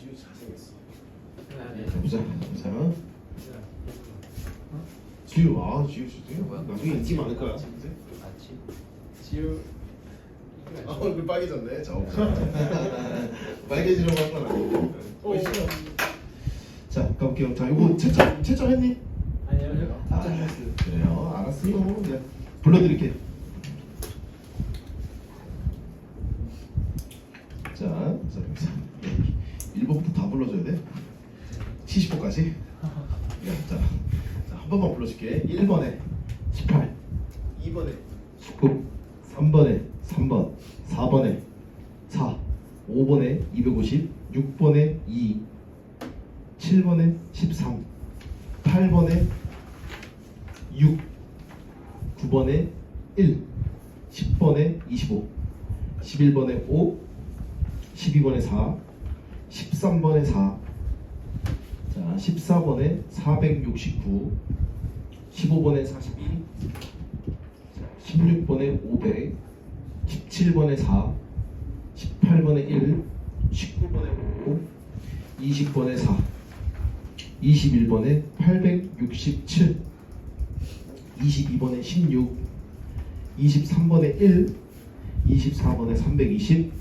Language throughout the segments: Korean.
지우 잘생겼어. 자, 보자. 자, 지우, 지우 진짜 나중에 인기 많을 거야. 지우. 얼굴 빨개졌네. 자, 빨개지려고 한 건 아니고. 자, 가볼게요. 자, 이거 채점했니? 아니요. 그래요. 알았어요. 네. 불러드릴게. 자, 1번부터 다 불러줘야 돼. 70번까지. 자, 한 번만 불러줄게. 1번에 18, 2번에 19, 3번에 3번, 4번에 4, 5번에 250, 6번에 2, 7번에 13, 8번에 6, 9번에 1, 10번에 25, 11번에 5, 12번에 4, 13번에 4, 자, 14번에 469, 15번에 42, 16번에 500, 17번에 4, 18번에 1, 19번에 5, 20번에 4, 21번에 867, 22번에 16, 23번에 1, 24번에 320,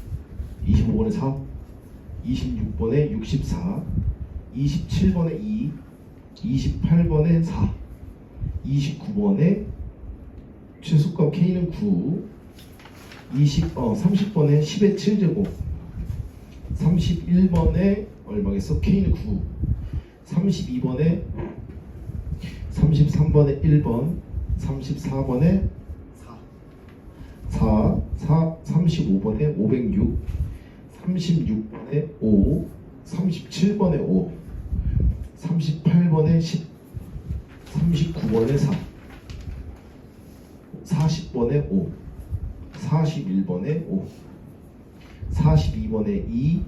25번에 4, 26번에 64, 27번에 2, 28번에 4, 29번에 최소값 K는 9, 30번에 10의 7제곱, 31번에 얼마겠어? K는 9, 32번에 33번에 1번, 34번에 4, 35번에 506, 36번에 5, 37번에 5, 38번에 10, 39번에 4, 40번에 5, 41번에 5, 42번에 2,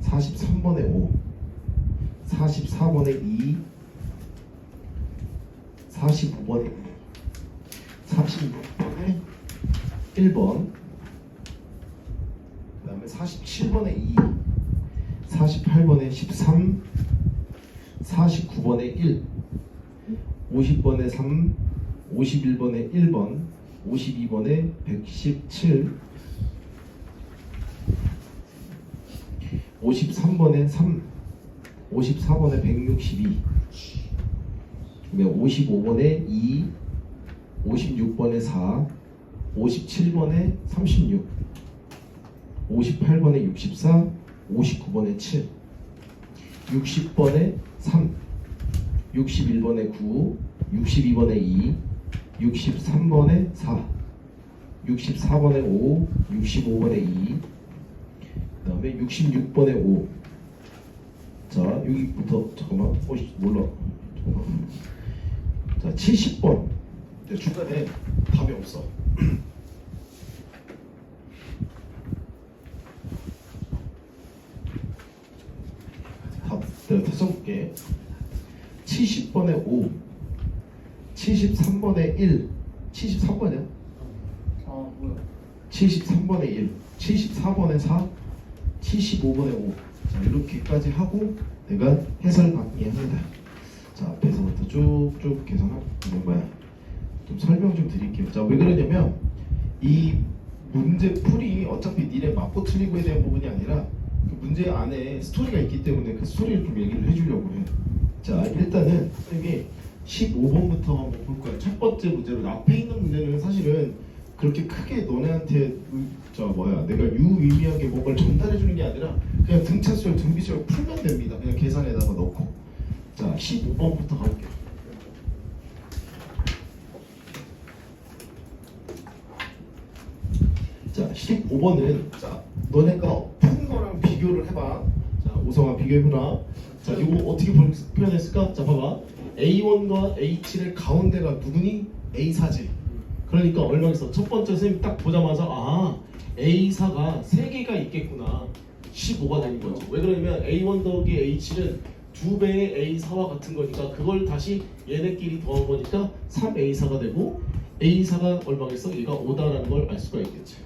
43번에 5, 44번에 2, 45번에 2, 46번에 1번, 그 다음에 47번에 2, 48번에 13, 49번에 1, 50번에 3, 51번에 1번, 52번에 117, 53번에 3, 54번에 162, 55번에 2, 56번에 4, 57번에 36, 58번에 64, 59번에 7, 60번에 3, 61번에 9, 62번에 2, 63번에 4, 64번에 5, 65번에 2, 그 다음에 66번에 5. 자, 여기부터 잠깐만. 몰라. 잠깐만. 자, 70번. 중간에 답이 없어. 내가 다 써볼게. 70번에 5, 73번에 1, 73번이야? 뭐야? 73번에 1, 74번에 4, 75번에 5. 자, 이렇게까지 하고 내가 해설 받기 합니다. 자, 앞에서부터 쭉쭉 계산하고 좀 설명 좀 드릴게요. 자, 왜 그러냐면 이 문제 풀이 어차피 니네 맞고 틀리고에 대한 부분이 아니라 그 문제 안에 스토리가 있기 때문에 그 스토리를 좀 얘기를 해주려고 해. 자, 일단은 이게 15번부터 한번 볼 거야. 첫 번째 문제로 앞에 있는 문제는 사실은 그렇게 크게 너네한테 내가 유의미하게 뭔가를 전달해 주는 게 아니라 그냥 등차수열, 등비수열 풀면 됩니다. 그냥 계산에다가 넣고. 자, 15번부터 가볼게요. 자, 15번은 자, 너네가 푼 거랑 비교를 해봐. 자, 우성아 비교해보라. 자, 이거 어떻게 표현했을까? 자, 봐봐. A1과 A7의 가운데가 누구니? A4지. 그러니까 얼마겠어? 첫 번째 선생님 딱 보자마자 A4가 3개가 있겠구나. 15가 되는 거죠. 왜 그러냐면 A1 더하기 A7은 2배의 A4와 같은 거니까 그걸 다시 얘네끼리 더한 거니까 3A4가 되고 A4가 얼마겠어? 얘가 5다라는 걸 알 수가 있겠지.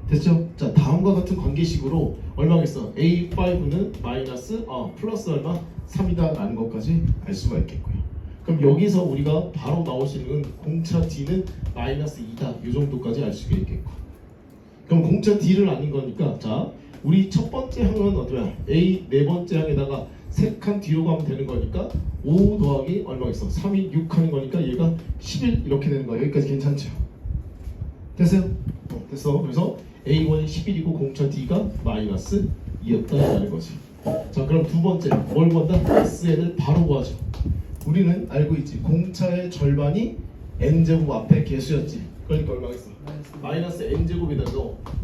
됐죠? 자, 다음과 같은 관계식으로 얼마겠어? A5는 마이너스 플러스 얼마? 3이다 라는 것까지 알 수가 있겠고요. 그럼 여기서 우리가 바로 나올 수 있는 공차 D는 마이너스 2다 이 정도까지 알 수가 있겠고. 그럼 공차 D를 아는 거니까 자, 우리 첫 번째 항은 어디야? A 네 번째 항에다가 3칸 뒤로 가면 되는 거니까 5 더하기 얼마겠어? 3이 6 하는 거니까 얘가 11 이렇게 되는 거야. 여기까지 괜찮죠? 됐어요? 됐어. 그래서 A1이 11이고 공차 D가 마이너스 2였다라는 거지. 자, 그럼 두 번째 뭘 구한다? SN을 바로 구하죠. 우리는 알고 있지. 공차의 절반이 n제곱 앞에 개수였지. 그러니까 얼마겠어? 마이너스 n제곱에다가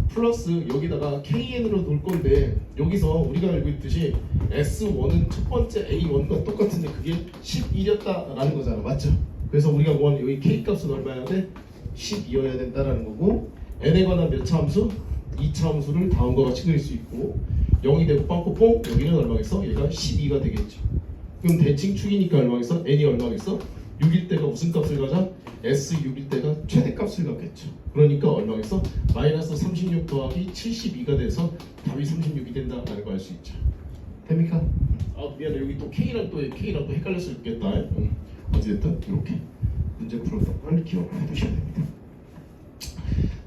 플러스 여기다가 kn으로 놓을 건데 여기서 우리가 알고 있듯이 S1은 첫 번째 A1과 똑같은데 그게 11이었다라는 거잖아. 맞죠? 그래서 우리가 구하는 여기 k 값은 얼마여야 돼? 10이어야 된다라는 거고 n에 관한 몇 차 함수? 2차 함수를 다음과 같이 그릴 수 있고 0이 되고 빵꾸뽕 여기는 얼마겠어? 얘가 12가 되겠죠. 그럼 대칭 축이니까 얼마겠어? n이 얼마겠어? 6일 때가 무슨 값을 가져? S6일 때가 최대값을 갖겠죠. 그러니까 얼마겠어? 마이너스 36 더하기 72가 돼서 답이 36이 된다라는 걸 알 수 있죠. 됩니까? 아 미안해 여기 또 K랑 또 헷갈릴 수 있겠다. 어찌됐든 이렇게 문제 풀었던 걸 기억해 두셔야 됩니다.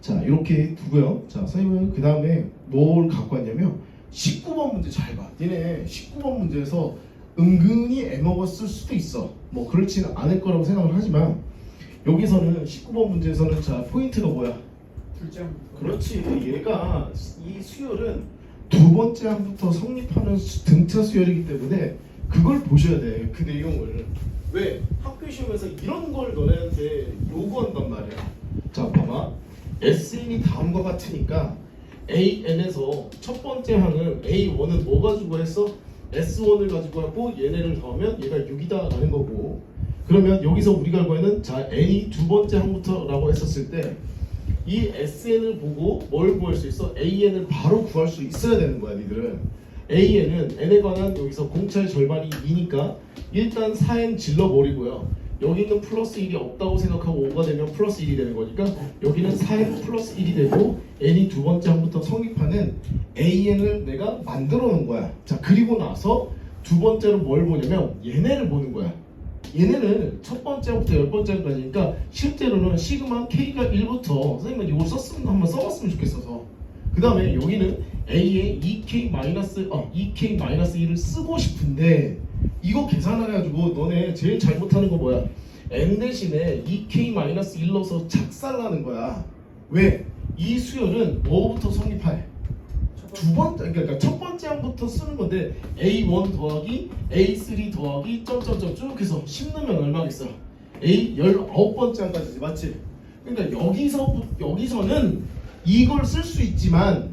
자 이렇게 두고요. 자 선생님은 그 다음에 뭘 갖고 왔냐면 19번 문제 잘 봐. 니네 19번 문제에서 은근히 애먹었을 수도 있어. 뭐 그렇지는 않을 거라고 생각을 하지만 여기서는 19번 문제에서는 자 포인트가 뭐야? 둘째 항. 그렇지. 얘가 이 수열은 두 번째 항부터 성립하는 등차 수열이기 때문에 그걸 보셔야 돼. 그 내용을. 왜? 학교 시험에서 이런 걸 너네한테 요구한단 말이야. 자 봐봐. SN이 다음과 같으니까 AN에서 첫 번째 항은 A1은 뭐 가지고 했어? S1을 가지고 하고 얘네를 더하면 얘가 6이다 라는 거고 그러면 여기서 우리가 구하는 자 n이 두 번째 항부터 라고 했었을 때 이 SN을 보고 뭘 구할 수 있어? AN을 바로 구할 수 있어야 되는 거야 니들은. AN은 n에 관한 여기서 공차의 절반이 2니까 일단 4n 질러버리고요. 여기는 플러스 1이 없다고 생각하고 5가 되면 플러스 1이 되는 거니까 여기는 4n 플러스 1이 되고 n이 두 번째 항부터 성립하는 AN을 내가 만들어 놓은 거야. 자 그리고 나서 두 번째로 뭘 보냐면 얘네를 보는 거야. 얘네는 첫 번째 항부터 열 번째 항까지니까 실제로는 시그마 k가 1부터 선생님은 이걸 썼으면 한번 써봤으면 좋겠어서 그 다음에 여기는 a에 2k-1을 쓰고 싶은데 이거 계산해가지고 너네 제일 잘못하는 거 뭐야? n 대신에 2k-1 넣어서 작살나는 거야. 왜? 이 수열은 뭐부터 성립해? 두 번째, 그러니까 첫 번째 항부터 쓰는 건데 A1 더하기 A3 더하기 점점점 쭉 해서 10 넣으면 얼마겠어? A 19번째 항까지 맞지? 그러니까 여기서는 이걸 쓸 수 있지만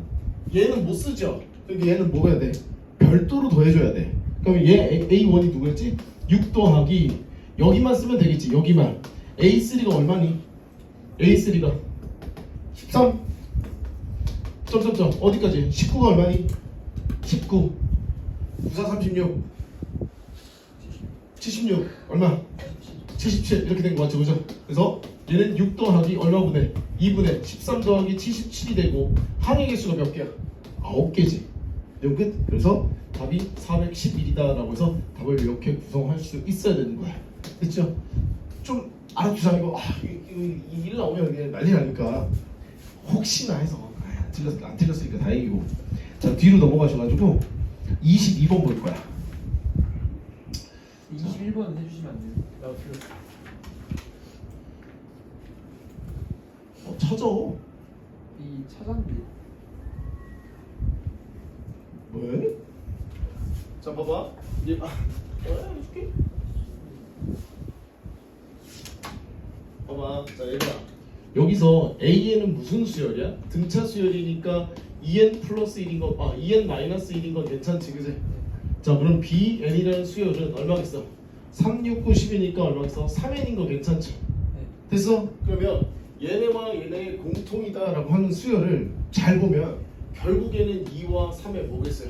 얘는 못 쓰죠. 그러니까 얘는 뭐 해야 돼? 별도로 더해줘야 돼. 그럼 얘 A1이 누구였지? 6 더하기 여기만 쓰면 되겠지. 여기만 A3가 얼마니? A3가 13 점점점 어디까지? 19가 얼마니? 19 94 36 76 얼마? 77 이렇게 된 거 맞죠? 그죠? 그래서 얘는 6 더하기 얼마분의? 2분의 13 더하기 77이 되고 항의 개수가 몇 개야? 9개지. 이거 끝. 그래서 답이 411이다 라고 해서 답을 이렇게 구성할 수 있어야 되는 거야. 됐죠? 좀 알아두자. 이거 일 나오면 그냥 난리 나니까 혹시나 해서 안 틀렸으니까 다행이고. 자 뒤로 넘어가셔가지고 22번 볼 거야. 21번 해주시면 안 돼요? 나 틀렸어. 찾아. 이 차장비. 왜? 자 봐봐. 해줄게. 봐봐. 자 얘들아. 여기서 AN은 무슨 수열이야? 등차 수열이니까 2n 플러스 1인 건, 2n 마이너스 1인 건 괜찮지, 그지? 자, 그럼 BN이라는 수열은 얼마겠어? 3, 6, 9, 10이니까 얼마겠어? 3n인 거 괜찮지? 됐어? 그러면 얘네와 얘네의 공통이다라고 하는 수열을 잘 보면 결국에는 2와 3의 뭐겠어요?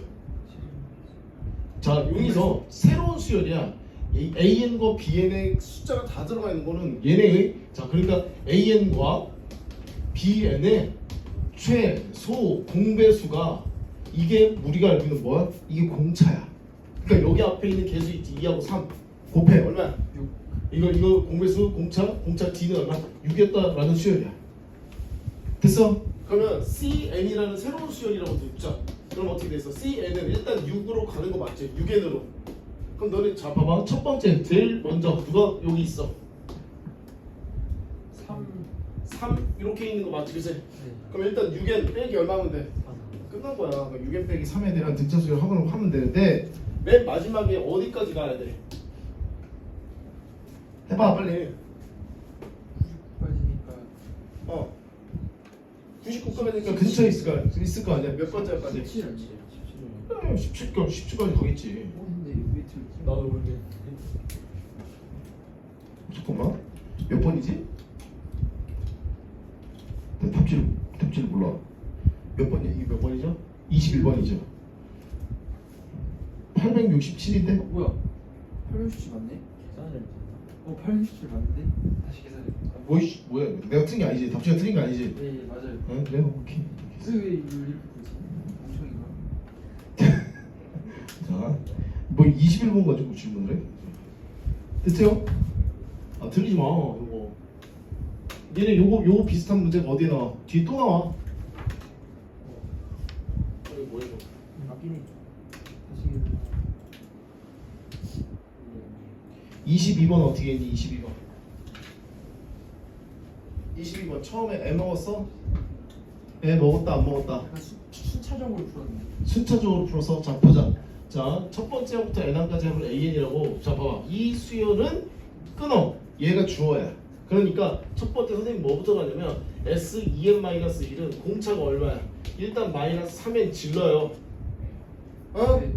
자, 여기서 새로운 수열이야. 이 AN과 BN의 숫자가 다 들어가 있는 거는 얘네의 자 그러니까 AN과 BN의 최소 공배수가 이게 우리가 알고 있는 뭐야? 이게 공차야. 그러니까 여기 앞에 있는 개수 있지 2하고 3 곱해 얼마야? 6. 이거 공배수 공차 D는 얼마? 6이었다라는 수열이야. 됐어? 그러면 CN이라는 새로운 수열이라고 듣자. 그럼 어떻게 돼있어? CN은 일단 6으로 가는 거 맞지? 6N으로. 그럼 너네 자 봐봐. 첫 번째 제일 먼저 누가 여기 있어? 3 이렇게 있는 거 맞지? 그치? 네. 그럼 일단 6N 빼기 얼마면 돼? 4. 끝난 거야. 그러니까 6N 빼기 3에 대한 등차 수열 하면 되는데 맨 마지막에 어디까지 가야 돼? 해봐 빨리. 9까지니까 99까지니까 근처에 있을 거 아니야? 몇 번째까지? 17 아니에요? 17까지 가겠지. 근데 왜 틀지? 나도 모르겠는데. 잠깐만. 몇 번이지? 나 답지를 몰라. 몇 번이야? 이게 몇 번이죠? 21번이죠. 867인데? 뭐야? 867 맞네? 계산을 867 맞는데? 다시 계산해. 뭐야? 내가 틀린 게 아니지. 답지가 틀린 게 아니지. 네 맞아요. 응? 그래? 오케이. 왜 이거 이렇게 보지? 멍청인가? 자, 뭐 21번 가지고 질문을 해? 됐죠? 아 들리지 마. 이거. 얘네 요거 비슷한 문제가 어디에 나와? 뒤에 또 나와. 이거 뭐야 이거? 맞긴 해. 다시 22번 어떻게 했니? 22번 처음에 애 먹었어? 애 먹었다 안 먹었다? 약간 순차적으로 풀었네. 순차적으로 풀어서 자 보자. 자 첫 번째부터 n항까지 하면 an이라고. 자 봐봐. 이 수열은 끊어. 얘가 주어야. 그러니까 첫 번째 선생님 뭐부터 가냐면 S2n-1은 공차가 얼마야? 일단 마이너스 3n 질러요. 어? 네.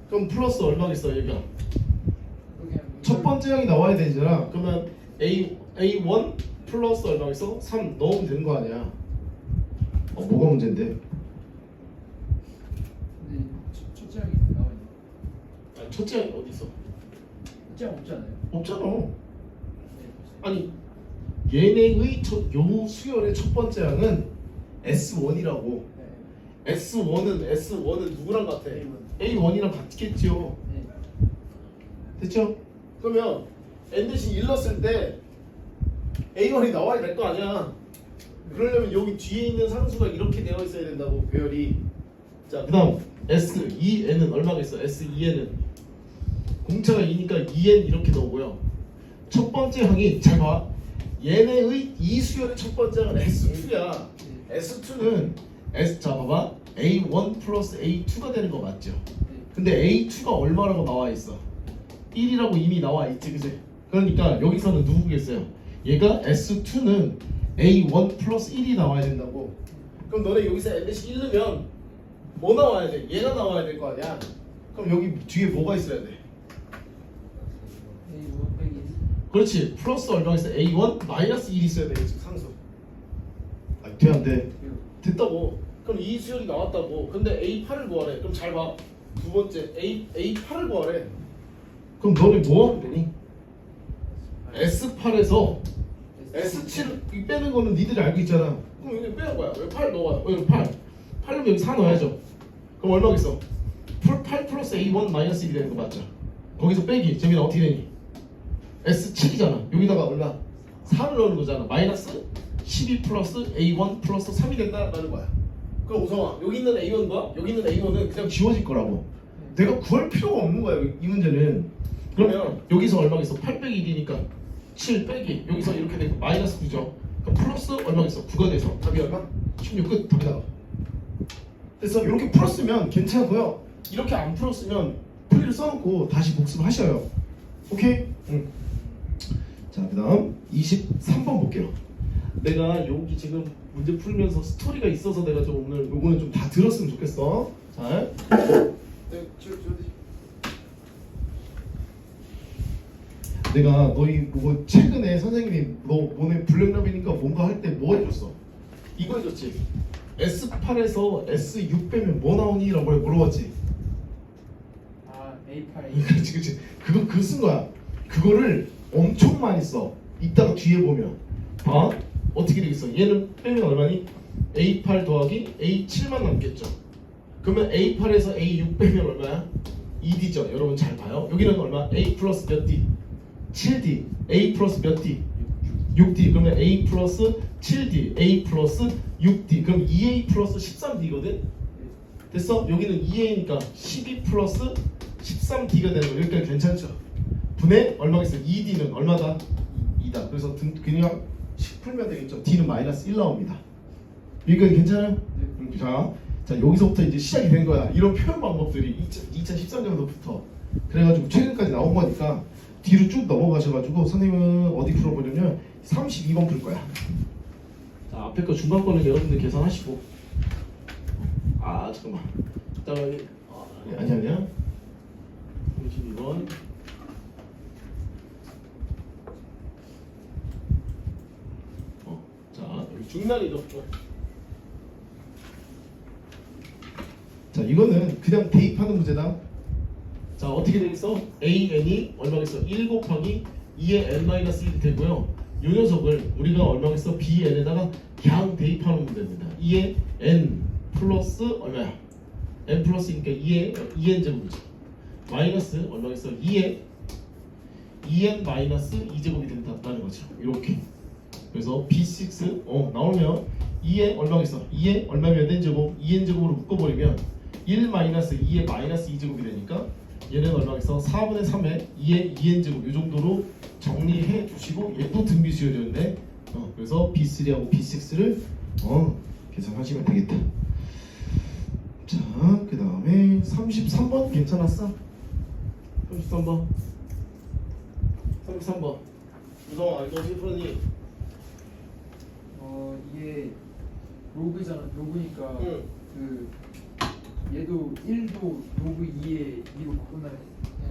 그럼 플러스 얼마겠어 얘가? 그냥 첫 번째 항이 나와야 되잖아. 그러면 A1 플러스 얼마겠어? 3 넣으면 되는 거 아니야. 뭐가 문제인데? 근데 첫째 항이 나와 있네. 아니 첫째 항이 어디 있어? 첫째 항 없지 않아요? 없잖아. 네. 아니 얘네의 요 수열의 첫 번째 항은 S1이라고. 네. S1은 누구랑 같아? A1이랑 같겠지요. 네. 됐죠? 그러면 n 대신 1 넣었을 때 A1이 나와야 될 거 아니야. 그러려면 여기 뒤에 있는 상수가 이렇게 되어 있어야 된다고 배열이. 자 그다음 S2n은 얼마겠어? S2n은 공차가 2니까 2n 이렇게 넣고요. 첫 번째 항이 잘 봐. 얘네의 이 수열의 첫 번째 항은 S2야. S2는 자 봐봐. A1 플러스 A2가 되는 거 맞죠? 근데 A2가 얼마라고 나와 있어? 1이라고 이미 나와 있지, 그치? 그러니까 여기서는 누구겠어요? 얘가 S2는 A1 플러스 1이 나와야 된다고. 그럼 너네 여기서 n 대신 1 넣으면 뭐 나와야 돼? 얘가 나와야 될 거 아니야? 그럼 여기 뒤에 뭐가 있어야 돼? A1 빼기 그렇지. 플러스 얼마 있어? A1 마이너스 1 있어야 돼. 지금 상수. 아, 돼 안 돼? 됐다고. 그럼 이 수열이 나왔다고. 근데 A8을 구하래. 그럼 잘 봐. 두 번째 A8을 구하래. 그럼 너네 뭐 하면 되니? S8에서 S7 빼는 거는 니들이 알고 있잖아. 그럼 여기 빼는 거야. 여기 8 넣어요. 여기 8. 8은 여기 4 넣어야죠. 그럼 얼마겠어? 8 플러스 A1 마이너스 1이 되는 거 맞죠? 거기서 빼기. 재민아 어떻게 되니? S7이잖아. 여기다가 얼마? 4를 넣는 거잖아. 마이너스 12 플러스 A1 플러스 3이 된다라는 거야. 그럼 우성아 여기 있는 A1과 여기 있는 A1은 그냥 지워질 거라고. 내가 구할 필요가 없는 거야 이 문제는. 그러면 여기서 얼마겠어? 8 빼기 1이니까 7 빼기 여기서 이렇게 되고 마이너스 9죠. 그럼 플러스 얼마겠어? 9가 돼서 답이 얼마? 16 끝. 답이 나와. 그래서 이렇게 풀었으면 괜찮고요. 이렇게 안 풀었으면 풀이를 써놓고 다시 복습을 하셔요. 오케이? 응. 자, 그 다음 23번 볼게요. 내가 여기 지금 문제 풀면서 스토리가 있어서 내가 좀 오늘 요거는 좀 다 들었으면 좋겠어. 자, 내가 너희 뭐 최근에 선생님이 너 너네 블랙럽이니까 뭔가 할 때 뭐 해줬어? 이거 해줬지. S8에서 S6 빼면 뭐 나오니? 라고 물어봤지. 아 A8 그렇지. 그거 쓴 거야. 그거를 엄청 많이 써. 이따가 뒤에 보면 봐. 어떻게 되겠어? 얘는 빼면 얼마니? A8 더하기 A7만 남겠죠. 그러면 A8에서 A6 빼면 얼마야? 2D죠. 여러분 잘 봐요. 여기는 얼마? A 플러스 몇 D? 7D. A 플러스 몇 D? 6D. 그러면 A 플러스 7D. A 플러스 6D. 그럼 2A 플러스 13D거든? 됐어? 여기는 2A니까 12 플러스 13D가 되는 거. 여기까지 괜찮죠? 분의 얼마겠어? 2D는 얼마다? 2다. 그래서 그냥 10 풀면 되겠죠. D는 마이너스 1 나옵니다. 여기까지 괜찮아요? 자 여기서부터 이제 시작이 된 거야. 이런 표현 방법들이 2013년도부터 그래가지고 최근까지 나온 거니까 뒤로 쭉 넘어가셔가지고 선생님은 어디 풀어보려면 32번 풀 거야. 자 앞에 거 중간 거는 여러분들 계산하시고 잠깐만 아니야 32번 자 여기 중간이죠. 자 이거는 그냥 대입하는 문제다. 자 어떻게 되겠어? AN이 얼마겠어? 1 곱하기 2의 n-1이 되고요. 이 녀석을 우리가 얼마겠어? BN에다가 그냥 대입하는 문제입니다. 2의 n 플러스 얼마야? n 플러스니까 2n 제곱이죠. 마이너스 얼마겠어? 2의 2n 마이너스 2제곱이 된다는 거죠. 이렇게. 그래서 B6 나오면 2의 얼마겠어? 2의 얼마면 n제곱? 2n제곱으로 묶어버리면 1 마이너스 2의 마이너스 2제곱이 되니까 얘는 얼마겠어? 4분의 3의 2의 2n제곱 이 정도로 정리해 주시고 얘도 등비수열이었는데 그래서 B3하고 B6를 계산하시면 되겠다. 자 그 다음에 33번 괜찮았어? 33번 유성아 이거 어떻게 풀었니? 이게 로그잖아. 로그니까 응. 그 얘도 1도 로그 2에 2로 바꾼다면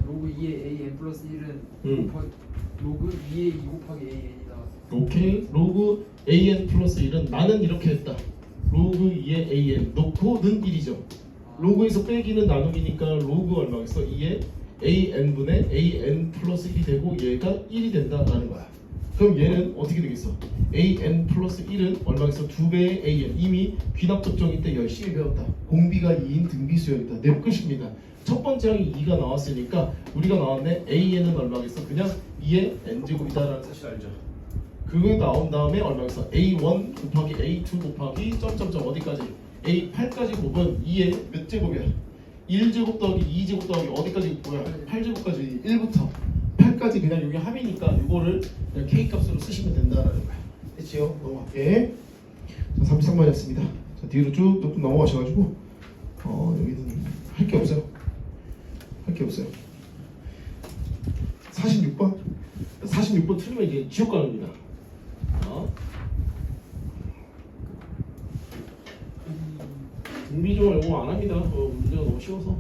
로그 2에 an 플러스 1은 곱하기 로그 2에 2 곱하기 an이다. 오케이. 로그 an 플러스 1은 나는 이렇게 했다. 로그 2의 an 놓고는 1이죠. 로그에서 빼기는 나누기니까 로그 얼마겠어? 2의 an분의 an 플러스 1이 되고 얘가 1이 된다라는 거야. 그럼 얘는 어떻게 되겠어? an 플러스 1은 얼마겠어? 2배의 an. 이미 귀납 접종일 때 열심히 배웠다. 공비가 2인 등비수열이다. 내 끝입니다. 첫 번째 항이 2가 나왔으니까 우리가 나왔네. an은 얼마겠어? 그냥 2의 n제곱이다라는 사실 알죠? 그거 나온 다음에 얼마겠어? a1 곱하기 a2 곱하기 점점점 어디까지? a8까지 곱은 2의 몇 제곱이야? 1제곱 더하기 2제곱 더하기 어디까지 뭐야? 8제곱까지 1부터 8까지 그냥 여기 합이니까 이거를 그냥 K값으로 쓰시면 된다라는 거야. 됐지요? 넘어갈게. 자, 33번이었습니다. 자, 뒤로 쭉 넘어가셔가지고 여기는 할 게 없어요. 할 게 없어요. 46번. 46번 틀리면 이제 지옥 가는입니다. 등비조가 영어 안 합니다. 문제가 너무 쉬워서.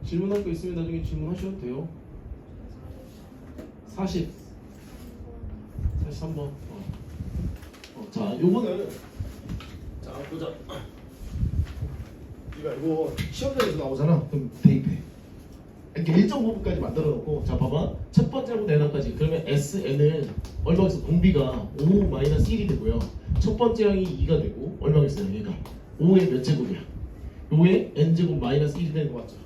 질문할 거 있으면 나중에 질문하셔도 돼요. 43번. 자, 요거는 자 보자. 이거 시험장에서 나오잖아. 그럼 대입해. 이렇게 일정 부분까지 만들어 놓고 자 봐봐. 첫 번째부터 내나까지 그러면 SN은 얼마겠어? 공비가 5-1이 되고요. 첫 번째 항이 2가 되고 얼마겠어요? 얘가 5의 몇 제곱이야? 5의 n제곱 마이너스 1이 되는 거 맞죠?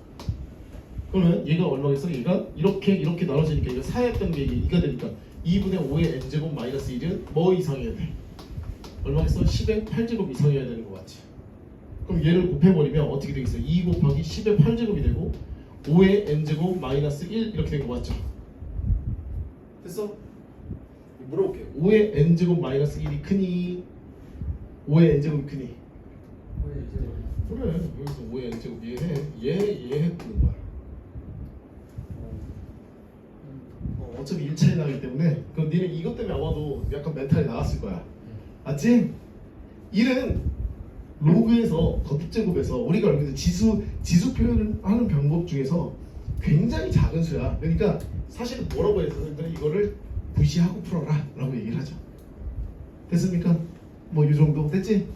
그러면 얘가 얼마겠어? 얘가 이렇게 나눠지니까 이거 4였던 게 이게 2가 되니까 2분의 5의 n제곱 마이너스 1은 뭐 이상해야 돼? 얼마겠어? 10의 8제곱 이상해야 되는 거 맞지? 그럼 얘를 곱해버리면 어떻게 되겠어? 2 곱하기 10의 8제곱이 되고 5의 n제곱 마이너스 1 이렇게 된 거 맞죠? 됐어? 물어볼게요. 5의 n제곱 마이너스 1이 크니? 5의 n제곱이 크니? 그래 여기서 5의 n제곱 얘해 푸는 거야. 어차피 1차에 나기 때문에 그럼 니네 이것 때문에 아마도 약간 멘탈이 나갔을 거야. 맞지? 1은 로그에서 거듭제곱에서 우리가 알고 있는 지수 표현을 하는 방법 중에서 굉장히 작은 수야. 그러니까 사실은 뭐라고 해서 선생님들은 이거를 무시하고 풀어라 라고 얘기를 하죠. 됐습니까? 뭐 이 정도 됐지?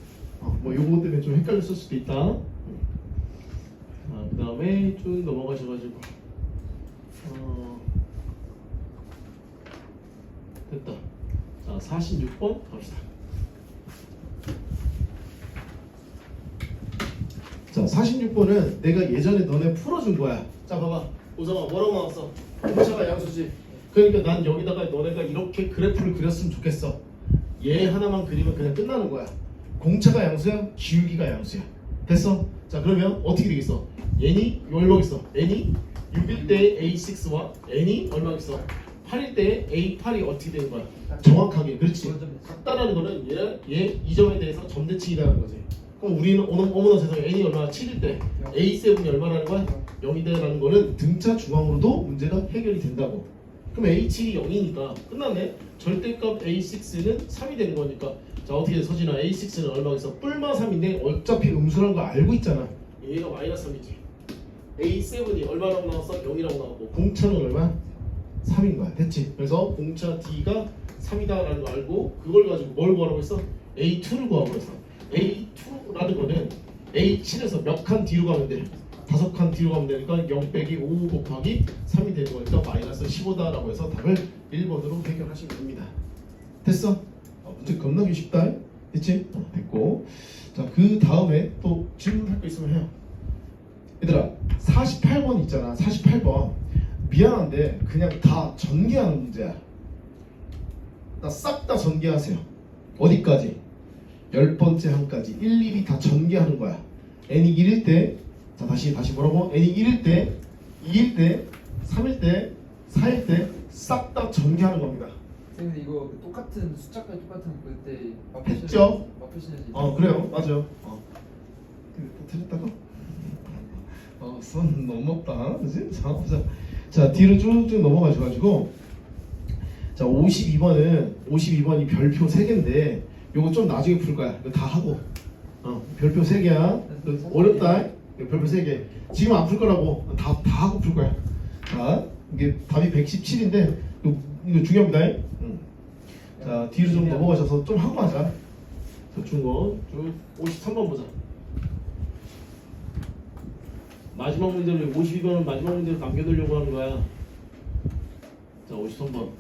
뭐 요거 때문에 좀 헷갈렸을 수도 있다. 그 다음에 쭉 넘어가셔가지고 됐다. 자 46번 갑시다. 자 46번은 내가 예전에 너네 풀어준 거야. 자 봐봐 오성아 뭐라고 나왔어? 공차가 양수지. 그러니까 난 여기다가 너네가 이렇게 그래프를 그렸으면 좋겠어. 얘 하나만 그리면 그냥 끝나는 거야. 공차가 양수야, 기울기가 양수야. 됐어? 자 그러면 어떻게 되겠어? n이 얼마겠어? n이 6일 때 a6와 n이 얼마겠어? 8일 때 a8이 어떻게 되는 거야? 정확하게 그렇지. 같다라는 거는 얘 이 점에 대해서 점대칭이라는 거지. 그럼 우리는 어머나 세상에 n이 얼마나 7일 때 a7이 얼마라는 거야? 0이다라는 거는 등차 중앙으로도 문제가 해결이 된다고. 그럼 a7이 0이니까 끝났네. 절대값 a6는 3이 되는 거니까 자 어떻게 돼 서진아 a6는 얼마겠어? 뿔마 3인데 어차피 음수란 거 알고 있잖아. 얘가 마이너스 3이지. a7이 얼마라고 나왔어? 0이라고 나왔고 공차는 얼마? 3인 거야. 됐지? 그래서 공차 d가 3이다라는 거 알고 그걸 가지고 뭘 구하라고 했어? a2를 구하라고 했어. a2라는 거는 a7에서 몇 칸 뒤로 가면 돼? 5칸 뒤로 가면 되니까 0 빼기 5 곱하기 3이 되는 거니까 마이너스 15다라고 해서 답을 1번으로 해결하시면 됩니다. 됐어? 문제 겁나기 쉽다. 됐지? 됐고 자 그 다음에 또 질문할 거 있으면 해요. 얘들아 48번 있잖아. 48번 미안한데 그냥 다 전개하는 문제야. 나 싹 다 전개하세요. 어디까지? 10번째 항까지 일일이 다 전개하는 거야. n이 1일 때 자 다시 뭐라고? n이 1일 때 2일 때 3일 때 4일 때 싹 다 전개하는 겁니다. 근데 이거 똑같은 숫자까지 똑같은 거 그때 했죠? 마페시너지. 그래요. 맞아요. 근데 또 틀렸다고? 선 너무 없다. 그치? 자 뒤로 쭉쭉 넘어가셔가지고 자 52번이 별표 3개인데 요거 좀 나중에 풀 거야. 이거 다 하고 별표 3개야. 어렵다. 이거 별표 3개. 지금 안 풀 거라고. 다 하고 풀 거야. 자 이게 답이 117인데 이거 중요합니다. 자 뒤로 좀 넘어가셔서 좀 하고 하자. 자 중거 쭉 53번 보자. 마지막 문제를 52번은 마지막 문제로 남겨두려고 하는 거야. 자 53번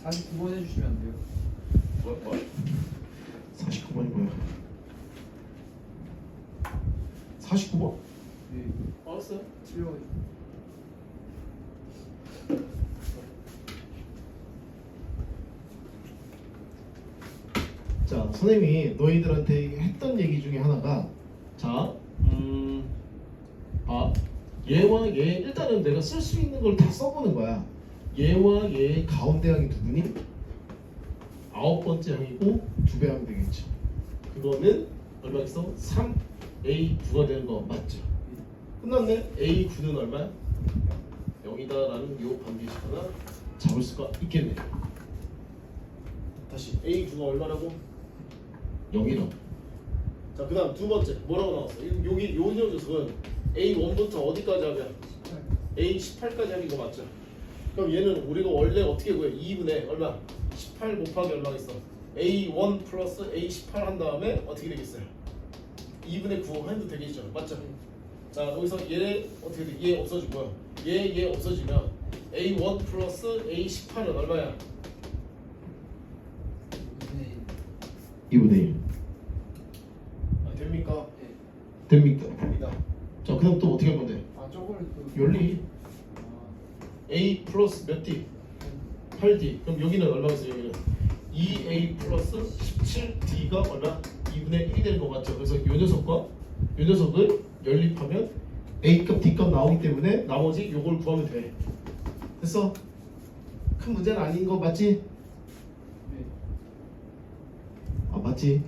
49번 해주시면 안 돼요? 뭐? 49번이 뭐야? 49번? 네. 알았어요. 틀려가지고. 자 선생님이 너희들한테 했던 얘기 중에 하나가 자 얘와 얘 일단은 내가 쓸 수 있는 걸 다 써보는 거야. 얘와 얘의 가운데 항이 누구니? 9번째 항이고 2배 하면 되겠죠. 그거는 얼마겠어? 3a9가 되는 거 맞죠? 끝났네. a9는 얼마야? 0이다라는 요 반비식 하나 잡을 수가 있겠네. 다시 a9가 얼마라고? 0이라고. 자 그다음 두 번째 뭐라고 나왔어? 여기 요 녀석은 A1부터 어디까지 하면 A18까지 하는 거 맞죠? 그럼 얘는 우리가 원래 어떻게 구해? 2분의 얼마? 18 곱하기 얼마겠어? A1 플러스 A18 한 다음에 어떻게 되겠어요? 2분의 9 해도 되겠죠? 맞죠? 자 여기서 얘 어떻게 돼? 얘 없어지고요. 얘 없어지면 A1 플러스 A18은 얼마야? 2분의 1. 됩니까? 네. 됩니까? 됩니다. 자 그다음 또 어떻게 할 건데? 저거를 또 열리 A 플러스 몇 D? 8D. 그럼 여기는 얼마겠어요? 여기는 2A 플러스 17D가 얼마? 2분의 1이 되는 거 맞죠? 그래서 이 녀석과 이 녀석을 연립하면 A값 D값 나오기 때문에 나머지 요걸 구하면 돼. 됐어? 큰 문제는 아닌 거 맞지? 네. 맞지?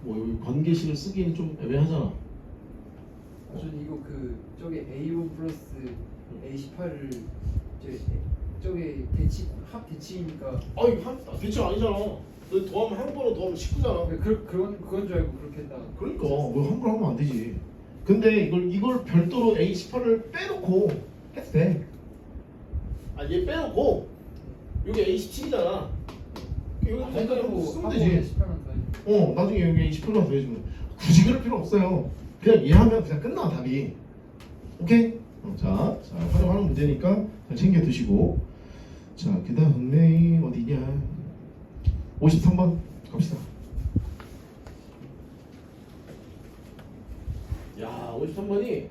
뭐 여기 관계식을 쓰기는 좀 애매하잖아. 저는 이거 저게 A1 플러스 A18을 저게 합 대칭이니까 아니 대칭 아니잖아. 너 더하면 한 번으로 더하면 19잖아. 그건 줄 알고 그렇게 했다. 그러니까 왜 함부로 하면 안 되지. 근데 이걸 별도로 A18을 빼놓고 해도 돼. 얘 빼놓고 여기 A17이잖아. 여기 해가지고 쓰면 되지. 18만 나중에 여기 A18만 더해주면 굳이 그럴 필요 없어요. 그냥 얘 하면 그냥 끝나 답이. 오케이? 자 활용하는 문제니까 잘 챙겨 두시고. 자, 그 다음에 어디냐? 53번 갑시다. 야 53번이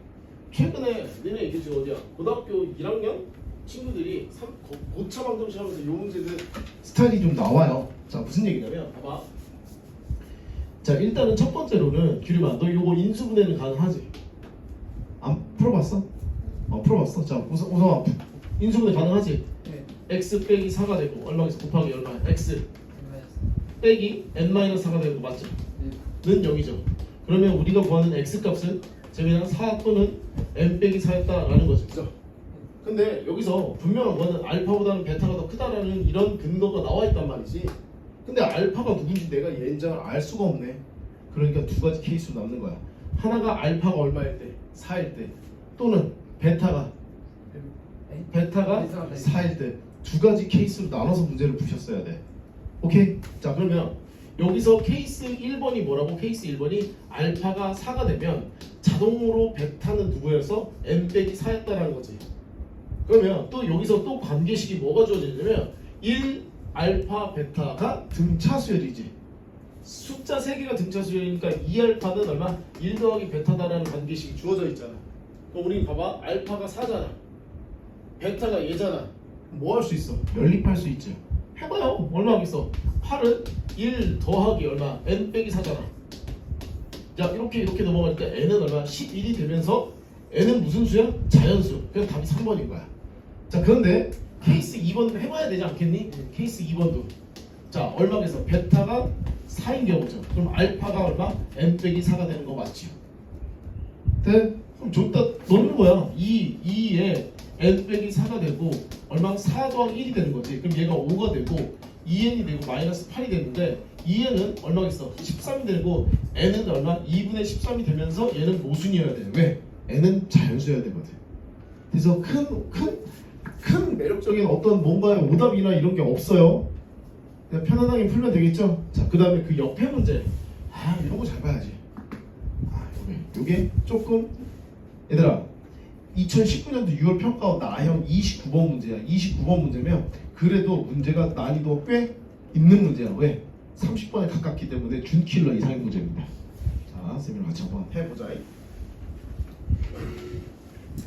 최근에 너네 이게 지금 어디야? 고등학교 1학년 친구들이 고차 방정 시험에서 요 문제들 스타일이 좀 나와요. 자, 무슨 얘기냐면 봐봐. 자, 일단은 첫 번째로는 규림아, 너 요거 인수분해는 가능하지? 안 풀어봤어? 풀어봤어. 자, 우선 인수분해 가능하지? 네. x 빼기 4가 되고 얼마에서 곱하기 얼마야? x 빼기 n-4가 되는 거 맞죠? 네. 는 0이죠. 그러면 우리가 구하는 x 값은 재미난 4 또는 n 빼기 4였다라는 거죠. 그죠? 근데 여기서 분명한 거는 알파보다는 베타가 더 크다라는 이런 근거가 나와 있단 말이지. 근데 알파가 누군지 내가 예인장을 알 수가 없네. 그러니까 두 가지 케이스로 남는 거야. 하나가 알파가 얼마일 때? 4일 때. 또는 베타가 베타가 4일 때. 두 가지 케이스로 나눠서 문제를 푸셨어야 돼. 오케이? 자, 그러면 여기서 케이스 1번이 뭐라고? 케이스 1번이 알파가 4가 되면 자동으로 베타는 누구여서 n 빼기 4였다라는 거지. 그러면 또 여기서 또 관계식이 뭐가 주어지냐면 1 알파 베타가 등차 수열이지. 숫자 3개가 등차 수열이니까 2알파는 얼마? 1 더하기 베타다라는 관계식이 주어져 있잖아. 그럼 우리 봐봐. 알파가 4잖아. 베타가 얘잖아. 뭐 할 수 있어? 연립할 수 있죠. 해봐요. 얼마 하겠어? 8은 1 더하기 얼마? n 빼기 4잖아. 자, 이렇게 넘어가니까 n은 얼마? 11이 되면서 n은 무슨 수야? 자연수. 그래서 답이 3번인 거야. 자, 그런데 케이스 2번도 해봐야 되지 않겠니? 케이스 2번도. 자, 얼마겠어? 베타가 4인 경우죠. 그럼 알파가 얼마? n 빼기 4가 되는 거 맞지요? 네? 그럼 좋다. 너는 뭐야? 2에 n 빼기 4가 되고 얼마? 4 더하기 1이 되는 거지. 그럼 얘가 5가 되고 2n이 되고 마이너스 8이 되는데 2n은 얼마겠어? 13이 되고 n은 얼마? 2분의 13이 되면서 얘는 모순이어야 돼. 왜? n은 자연수여야 되거든. 그래서 큰 매력적인 어떤 뭔가의 오답이나 이런 게 없어요. 그냥 편안하게 풀면 되겠죠? 자, 그 다음에 그 옆에 문제. 이런 거 잘 봐야지. 요게 조금 얘들아 2019년도 6월 평가원 나형 29번 문제야. 29번 문제면 그래도 문제가 난이도 꽤 있는 문제야. 왜? 30번에 가깝기 때문에 준킬러 이상의 문제입니다. 자, 쌤이랑 같이 한번 해보자.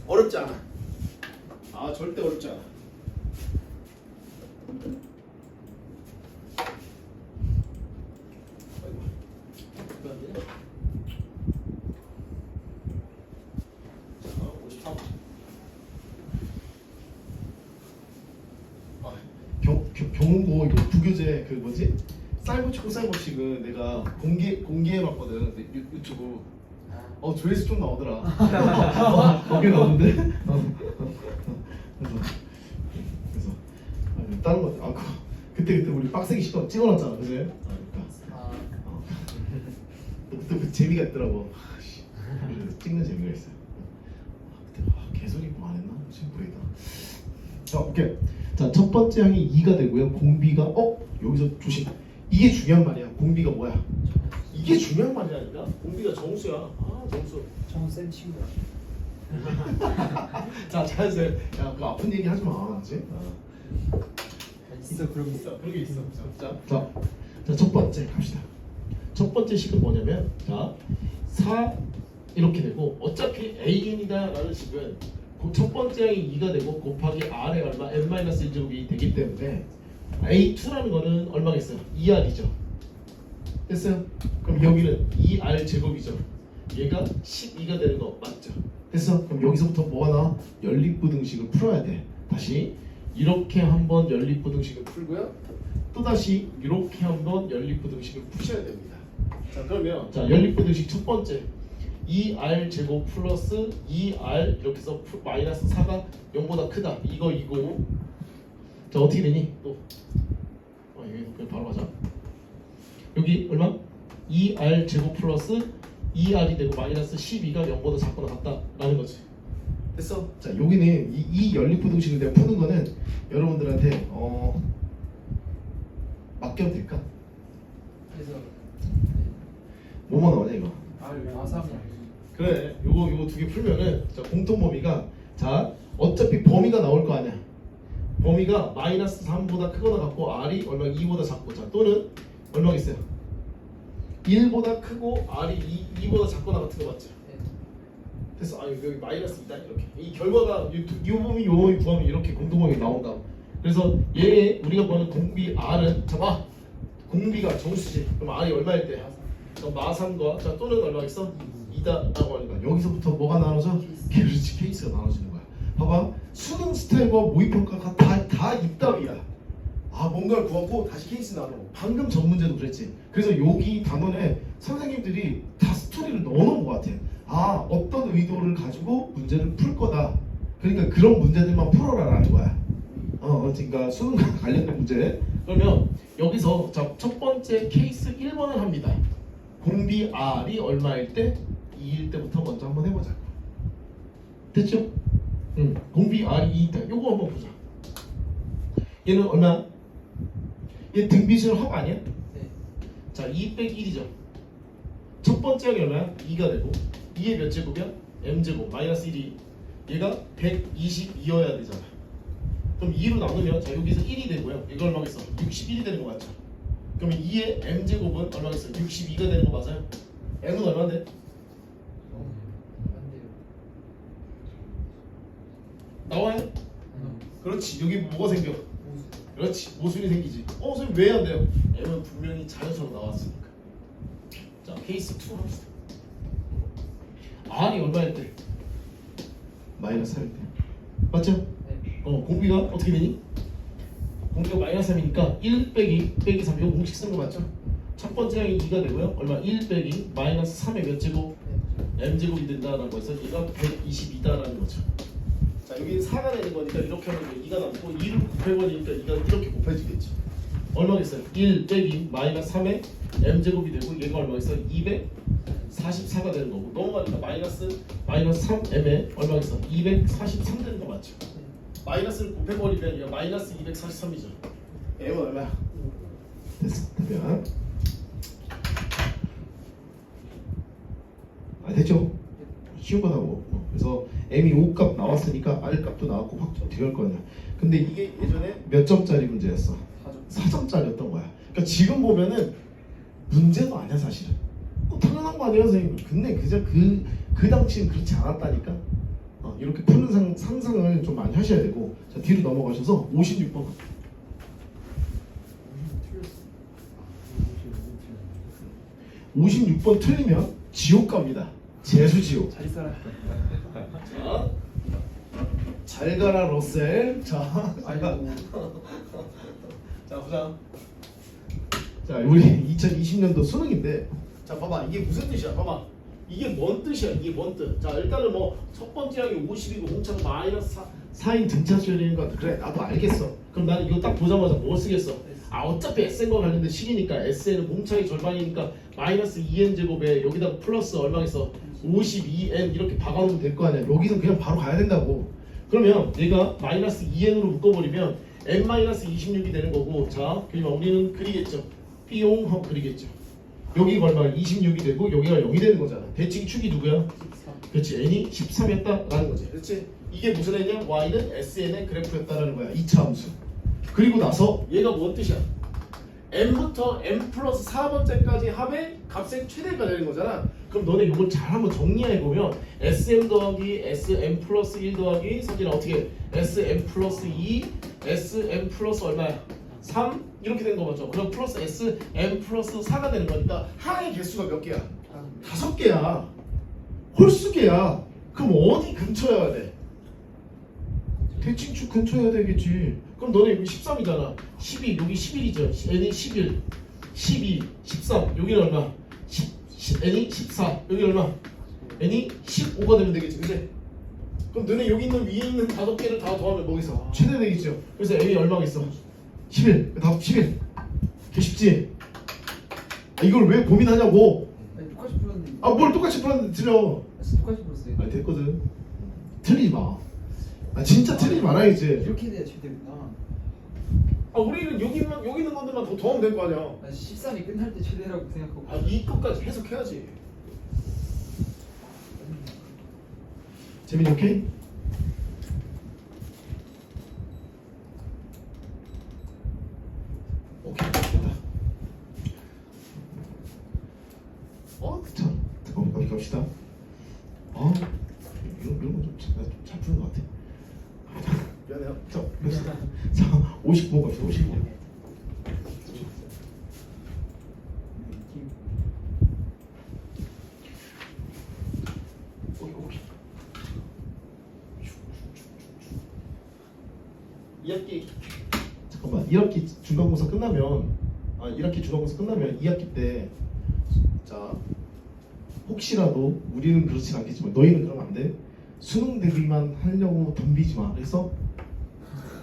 어렵지 않아. 절대 어렵지 않아. 자, 53. 경운고 이거 부교재 그 뭐지? 쌀고치고 쌀고식은 내가 공개해봤거든 유튜브. 조회수 좀 나오더라. 거기 나오는데. 그래서 다른 거 그때 우리 빡세게 찍어놨잖아, 그지? 그때 그 재미가 있더라고. 찍는 재미가 있어요. 그때 개소리 뭐 안 했나? 심플이다. 자, 오케이. 자, 첫 번째 항이 2가 되고요. 공비가 여기서 조심. 이게 중요한 말이야. 공비가 뭐야? 이게 중요한 말이라니까. 공비가 정수야. 정수. 정쌤 친구야. 자, 자연스레. 야, 그 아픈 얘기 하지 마. 그렇지? 있어 그런 게 있어. 그런 게 있어. 자, 첫 번째 갑시다. 첫 번째 식은 뭐냐면, 자, 4 이렇게 되고 어차피 AN이다라는 식은 첫 번째 항이 2가 되고 곱하기 R의 얼마 n-1제곱이 되기 때문에 A2라는 거는 얼마겠어요? 2R이죠. 됐어요? 그럼 여기는 2R 제곱이죠. 얘가 12가 되는 거 맞죠? 됐어? 그럼 여기서부터 뭐가 나와? 연립부등식을 풀어야 돼. 다시 이렇게 한번 연립부등식을 풀고요. 또다시 이렇게 한번 연립부등식을 푸셔야 됩니다. 자, 그러면 연립부등식 첫 번째 2R 제곱 플러스 2R 이렇게 해서 마이너스 4가 0보다 크다. 이거 자, 어떻게 되니? 또 이게 그냥 바로 가자. 여기 얼마? 2R 제곱 플러스 2R이 되고 마이너스 12가 0보다 작거나 같다라는 거지. 됐어? 자, 여기는 이 연립부등식을 내가 푸는 거는 여러분들한테 맡겨도 될까? 그래서 뭐만 나오냐 이거? R3이야. 그래, 요거 두 개 풀면은 자, 공통 범위가 자, 어차피 범위가 나올 거 아니야. 범위가 마이너스 3보다 크거나 같고 R이 얼마 2보다 작고 자 또는 얼마가 있어요? 1보다 크고 R이 2보다 작거나 같은 거 맞죠? 그래서 아 여기 마이너스 2다 이렇게 이 결과가 요 범위 요 범위 구하면 이렇게 공통범위 나온다. 그래서 얘 우리가 보는 공비 R은 잡아 공비가 정수지 그럼 R이 얼마일 때? 마3과 자 또는 얼마 있어? 2다라고 하니까 여기서부터 뭐가 나눠져? 그렇지 케이스가 나눠지는 거야. 봐봐 수능 스타일과 모의평가가 다 입답이야. 아 뭔가를 구하고 다시 케이스 나눠. 방금 전 문제도 그랬지. 그래서 여기 단원에 선생님들이 다 스토리를 넣어놓은 것 같아. 아 어떤 의도를 가지고 문제를 풀 거다. 그러니까 그런 문제들만 풀어라라는 거야. 그러니까 수능과 관련된 문제. 그러면 여기서 자, 첫 번째 케이스 1번을 합니다. 공비 R이 얼마일 때? 2일 때부터 먼저 한번 해보자. 됐죠? 공비 R이 2일 때 요거 한번 보자. 얘는 얼마? 얘 등비수열 합 아니야? 네. 자, 2 빼기 1이죠. 첫 번째 항이 얼마야? 2가 되고 2의 몇 제곱이야? m제곱 마이너스 1이 얘가 122여야 되잖아. 그럼 2로 나누면 자 여기서 1이 되고요. 이거 얼마겠어? 61이 되는 거 맞죠? 그러면 2의 m제곱은 얼마겠어? 62가 되는 거 맞아요? m은 얼마인데? 안 돼요. 나와요? 그렇지. 여기 뭐가 생겨? 모수. 그렇지. 모순이 생기지. 선생님 왜 안 돼요? m은 분명히 자연수로 나왔으니까. 자, 케이스 2 합시다. R이 얼마일 때? 마이너스 3일 때. 맞죠? 네. 공비가 어떻게 되니? 공비가 마이너스 3이니까 1 빼기 3 이거 공식 쓴 거 맞죠? 첫 번째 항이 2가 되고요. 얼마? 1 빼기 마이너스 3의 몇 제곱? m제곱이 된다라는 거에서 얘가 122다라는 거죠. 자 여기 4가 되는 거니까 이렇게 하면 2가 남고 2를 곱해버리니까 2가 이렇게 곱해지겠죠. 얼마겠어요? 1 빼기 마이너스 3의 m제곱이 되고 얘가 얼마겠어요? 244가 되는 거고 넘어가니까 마이너스 3m에 얼마겠어? 243 되는 거 맞죠? 마이너스를 곱해버리면 얘가 마이너스 243이죠. m은 얼마야? 됐어. 그러면 됐죠? 쉬운 거다고. 그래서 m이 5값 나왔으니까 r 값도 나왔고 확 되갈 거 아니야. 근데 이게 예전에 몇 점짜리 문제였어? 4점짜리였던 거야. 그러니까 지금 보면은 문제도 아니야 사실은. 당연한 거 아니야 선생님. 근데 그저 그 당시엔 그렇지 않았다니까. 이렇게 푸는 상상을 좀 많이 하셔야 되고. 자 뒤로 넘어가셔서 56번. 56번 틀리면 지옥 갑니다. 재수지옥. 잘 살아. 자, 잘 가라 러셀. 자, 아이고. 자 보자. 자 우리 2020년도 수능인데, 자 봐봐 이게 무슨 뜻이야? 봐봐 이게 뭔 뜻이야? 이게 뭔 뜻? 자 일단은 뭐 첫 번째 항이 50이고 공차가 마이너스 4인 등차수열인 것 같아. 그래 나도 알겠어. 그럼 나는 이거 딱 보자마자 뭐 쓰겠어? 아 어차피 SN과 관련된 식이니까 SN은 공차의 절반이니까 마이너스 2n 제곱에 여기다가 플러스 얼마겠어? 52n 이렇게 박아놓으면 될 거 아니야. 여기는 그냥 바로 가야 된다고. 그러면 얘가 마이너스 2n으로 묶어버리면 n-26이 되는 거고, 자 그러면 우리는 그리겠죠. 삐용 하고 그리겠죠. 여기가 얼마? 26이 되고 여기가 0이 되는 거잖아. 대칭 축이 누구야? 13. 그렇지. n이 13이었다라는 거지. 그렇지. 이게 무슨 n이냐? y는 sn의 그래프였다라는 거야. 2차 함수. 그리고 나서 얘가 뭔 뜻이야? m부터 m 플러스 4번째까지 합의 값의 최대가 되는 거잖아. 그럼 너네 이걸 잘 한번 정리해 보면 sm 더하기 sm 플러스 1 더하기 서진아 어떻게 sm 플러스 2 sm 플러스 얼마야? 3 이렇게 된 거 맞죠? 그럼 플러스 sm 플러스 4가 되는 거니까 항의 개수가 몇 개야? 5개야. 홀수개야. 그럼 어디 근처여야 돼? 대칭축 근처여야 되겠지. 그럼 너네 여기 13이잖아. 12 여기 11이죠. n이 11, 12, 13 여기는 얼마? 10, n이 14 여기 얼마? n이 15가 되면 되겠지, 그치? 그럼 너네 여기 있는 위에 있는 5개를 다 더하면 뭐겠어? 최대 되겠죠. 그래서 n이 얼마겠어? 11. 답 11. 개 쉽지? 이걸 왜 고민하냐고. 아니 똑같이 풀었는데. 뭘 똑같이 풀었는데 틀려. 똑같이 풀었어요. 아니 됐거든. 틀리지 마. 진짜 틀리지 말아야지. 이렇게 돼야 최대구나. 우리는 여기 있는 것들만 더 더하면 될 거 아니야. 13이 끝날 때 최대라고 생각하고. 이 것까지 해석해야지. 재민이 오케이? 갑시다. 이런 거좀잘 푸는 것 같아. 미안해요. 자 59번 갑시다. 59번. 오케이. 2학기 잠깐만 1학기 중간고사 끝나면 1학기 중간고사 끝나면 2학기 때 자 혹시라도 우리는 그렇진 않겠지만 너희는 그러면 안 돼. 수능 대비만 하려고 덤비지 마. 그래서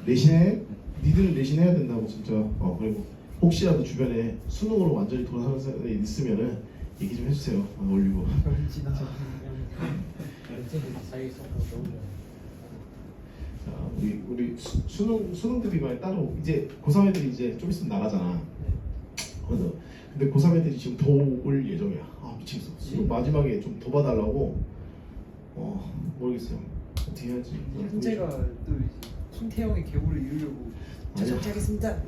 내신에 니들은 내신해야 된다고 진짜. 그리고 혹시라도 주변에 수능으로 완전히 돌아서는 사람이 있으면은 얘기 좀 해주세요. 올리고. 지나. 자기 성격 너무 좋아. 자 우리 수능 대비만 따로 이제 고3 애들이 이제 좀 있으면 나가잖아. 근데 고3 애들이 지금 더 올 예정이야. 미치겠어. 수능 마지막에 좀 더 봐달라고. 모르겠어요. 어떻게 해야지. 현재가 또 이제 김태형의 계보를 이루려고 아니야. 하겠습니다.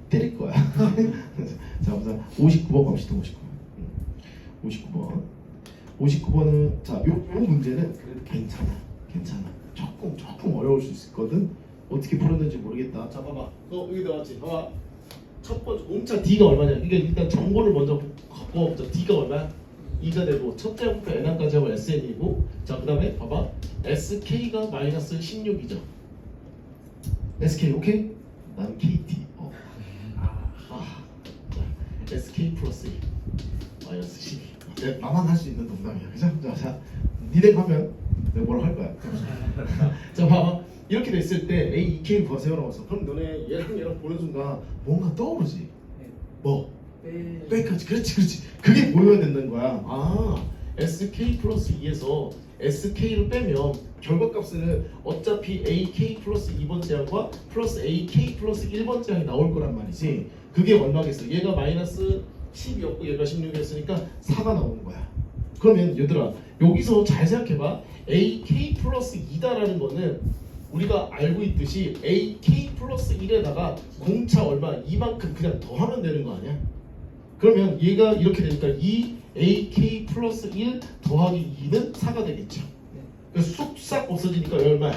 때릴 거야. 자, 우선 59번 갑시다. 59번. 59번은 자, 요 문제는 그래도 괜찮아. 조금 어려울 수 있거든. 어떻게 풀었는지 모르겠다. 자 봐봐. 너 여기 나왔지. 봐봐. 첫 번째 공차 D가 얼마냐? 이게 일단 정보를 먼저 갖고 보자. D가 얼마야? 2가 되고 첫째부터 n까지 하면 SN이고 자 그 다음에 봐봐 SK가 마이너스 16이죠. SK 오케이? 난 KT. 자, SK 플러스 2 마이너스 12. 나만 할 수 있는 농담이야. 그죠? 자, 니네 가면 내가 뭐라고 할 거야. 자 봐봐. 이렇게 됐을 때 A, E, K 구하세요라고 했어. 그럼 너네 얘랑 보는 순간 뭔가 떠오르지. 뭐? 빼까지. 그렇지. 그게 보여야 된다는 거야. SK 플러스 2에서 SK를 빼면 결과값은 어차피 AK 플러스 2번째 항과 플러스 AK 플러스 1번째 항이 나올 거란 말이지. 그게 얼마겠어? 얘가 마이너스 10이었고 얘가 16이었으니까 4가 나오는 거야. 그러면 얘들아 여기서 잘 생각해봐. AK 플러스 2다라는 거는 우리가 알고 있듯이 AK 플러스 1에다가 공차 얼마 이만큼 그냥 더하면 되는 거 아니야? 그러면 얘가 이렇게 되니까 2AK 플러스 1 더하기 2는 4가 되겠죠. 그래서 쑥싹 없어지니까 얼마야?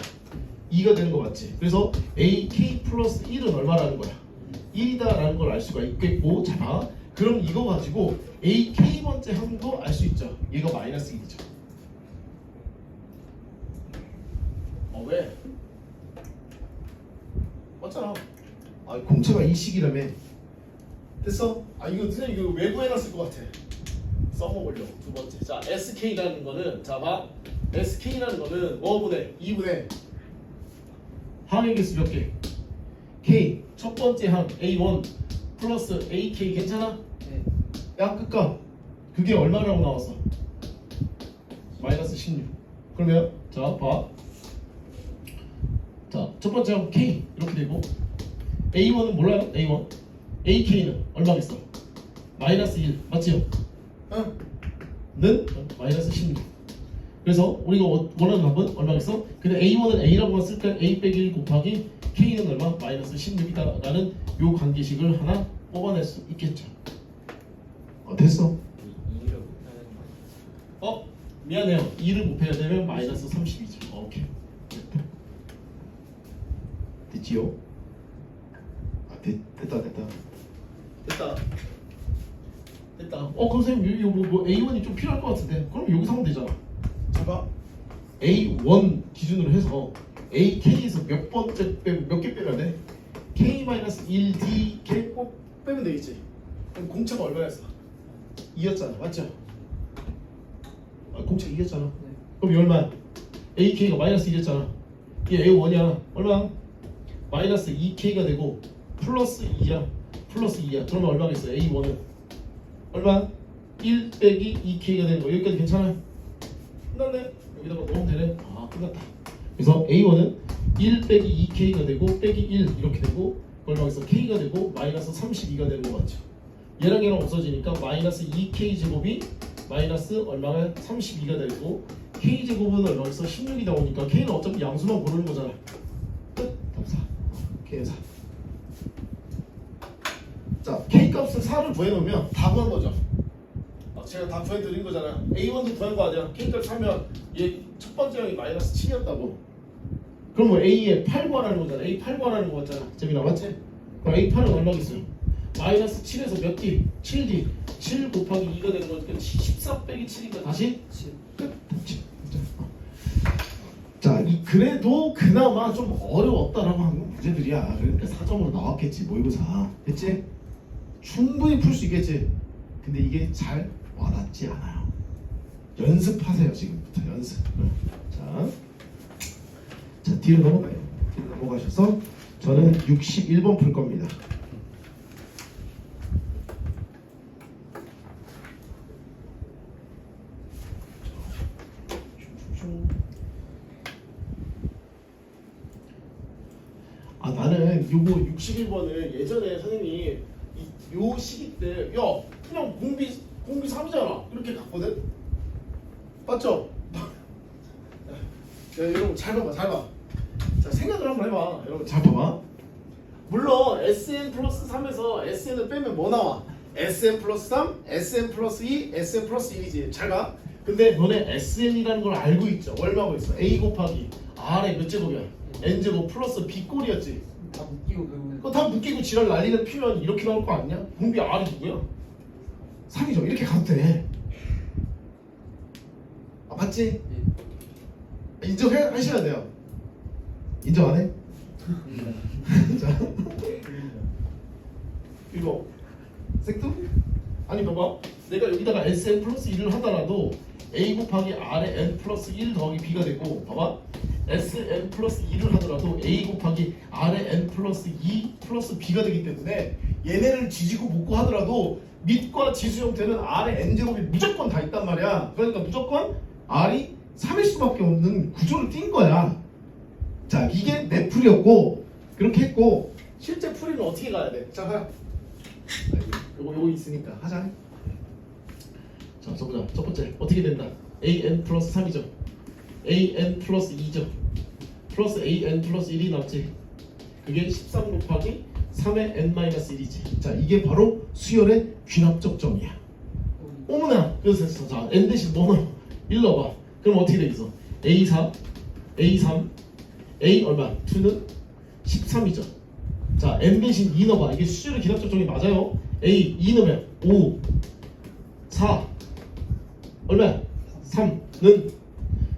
2가 되는 거 맞지? 그래서 AK 플러스 1은 얼마라는 거야? 1이다라는 걸 알 수가 있겠고 자 봐. 그럼 이거 가지고 AK번째 항도 알 수 있죠. 얘가 마이너스 1이죠. 왜? 맞잖아. 공차가 이 식이라며. 됐어? 이거 선생님 이거 외부해놨을 것 같아. 써먹으려고. 두 번째. 자 SK라는 거는 자 봐. SK라는 거는 5분의 2분의 항의 개수 몇 개? K 첫 번째 항 A1 플러스 AK 괜찮아? 네. 야 끝까 그게 얼마라고 나왔어? 마이너스 16. 그러면 자 봐. 자 첫 번째 항 K 이렇게 되고 A1은 몰라요? A1 AK는 얼마겠어? 마이너스 1 맞지요? 는 마이너스 16. 그래서 우리가 원하는 답은 얼마겠어? 근데 A1은 A라고만 쓸까? A 빼기 1 곱하기 K는 얼마? 마이너스 16이다 라는 요 관계식을 하나 뽑아낼 수 있겠죠. 됐어. 이유를 못하는 거. 미안해요. 2를 곱해야 되면 마이너스 32죠. 오케이. 됐지요? 됐다. 그럼 선생님 여기 뭐 A1이 좀 필요할 것 같은데 그럼 여기서 하면 되잖아. 잠깐 A1 기준으로 해서 AK에서 몇 번째 빼면 몇 개 빼면 돼? K-1D K 꼭 빼면 되겠지. 그럼 공차가 얼마였어? 2였잖아. 맞죠? 공차 2였잖아. 그럼 이 얼마야? AK가 마이너스 1이었잖아. 이게 A1이야. 얼마? 마이너스 2K가 되고 플러스 2야. 그러면 얼마겠어? A1은 얼마? 1 빼기 2K가 되는 거. 여기까지 괜찮아요? 끝났네. 여기다가 넣으면 되네. 끝났다. 그래서 A1은 1 빼기 2K가 되고 빼기 1 이렇게 되고 얼마겠어? K가 되고 마이너스 32가 되는 거 맞죠? 얘랑 얘랑 없어지니까 마이너스 2K 제곱이 마이너스 얼마가 32가 되고 K 제곱은 얼마겠어? 16이 나오니까 K는 어차피 양수만 고르는 거잖아. 끝. 답 4. K는 4. 자, K 값을 4를 구해놓으면 다 구한 거죠. 제가 다 구해드린 거잖아요. A1도 구한 거 아니야. K값 사면 얘 첫 번째 항이 마이너스 7이었다고. 그럼 뭐 A에 8 구하라는 거잖아. A 8 구하라는 거 같잖아. 재민아 맞지? 그럼 A8은 얼마겠어요? 마이너스 7에서 몇 D? 7D. 7 곱하기 2가 되는 거니까 14 빼기 7이니까 다시 7. 끝. 자, 그래도 그나마 좀 어려웠다라고 하는 문제들이야. 그러니까 4점으로 나왔겠지. 모의고사. 됐지? 충분히 풀 수 있겠지. 근데 이게 잘 와닿지 않아요. 연습하세요. 지금부터 연습. 자, 뒤로 넘어가요. 뒤로 넘어가셔서 저는 61번 풀 겁니다. 아, 나는 요거 61번을 예전에 선생님이 요 시기 때 야 그냥 공비 3이잖아 이렇게 갔거든. 맞죠? 야, 여러분 잘 봐봐. 자, 생각을 한번 해봐. 여러분 잘 봐봐. 물론 SN 플러스 3에서 SN을 빼면 뭐 나와? SN 플러스 3, SN 플러스 2, SN 플러스 1이지. 잘 봐. 근데 너네 SN이라는 걸 알고 있죠? 얼마고 있어? A 곱하기 R의 몇 제곱이야? N제곱 플러스 B 꼴이었지. 다 묶이고 결국은 그거 다 묶이고 지랄 난리는 피면 이렇게 나올 거 아니냐? 공비 R이 누구야? 3이죠. 이렇게 가도 돼. 아, 맞지? 인정하셔야 돼요. 인정 안 해? 자, 이거 섹도? 아니 봐봐. 내가 여기다가 SN 플러스 1을 하더라도 A 곱하기 R의 N 플러스 1 더하기 B가 되고 봐봐. SN 플러스 2를 하더라도 A 곱하기 R의 N 플러스 2 플러스 B가 되기 때문에 얘네를 지지고 볶고 하더라도 밑과 지수 형태는 R의 N제곱이 무조건 다 있단 말이야. 그러니까 무조건 R이 3일 수밖에 없는 구조를 띈 거야. 자, 이게 내 풀이었고 그렇게 했고 실제 풀이는 어떻게 가야 돼? 자, 가. 요거 있으니까 하자. 자, 써보자. 첫 번째 어떻게 된다? AN 플러스 3이죠. AN 플러스 2죠. 플러스 AN 플러스 1이 남지. 그게 13 곱하기 3의 N 마이너스 1이지. 자, 이게 바로 수열의 귀납적 점이야. 어머나. 그래서 자, N 대신 뭐 넣어? 1 넣어봐. 그럼 어떻게 되겠어? A4, A3, A 얼마? 2는 13이죠. 자, N 대신 2 넣어봐. 이게 수열의 귀납적 점이 맞아요. A 2 넣으면 5, 4 얼마야? 3는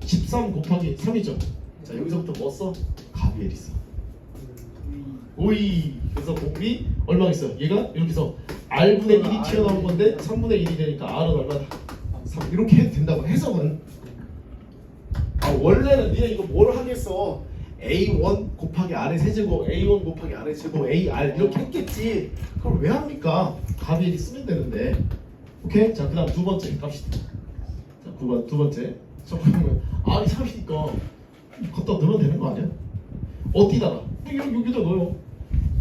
13 곱하기 3이죠. 자, 여기서부터 뭐 써? 가비엘 있어. 오이. 그래서 곱이 얼마 있어? 얘가 이렇게 해서 R분의 1이 튀어나온 건데 3분의 1이 되니까 R은 얼마다? 3. 이렇게 해도 된다고 해석은. 아, 원래는 니네 이거 뭘 하겠어? A1 곱하기 R의 세제곱, A1 곱하기 R의 제곱, AR 이렇게 했겠지. 그걸 왜 합니까? 가비엘이 쓰면 되는데. 오케이? 자, 그 다음 두 번째 갑시다. 자, 9번 두 번째. 잠깐만. R이 3이니까 갖다 넣으면 되는 거 아니야? 어디다가? 여기다 넣어요.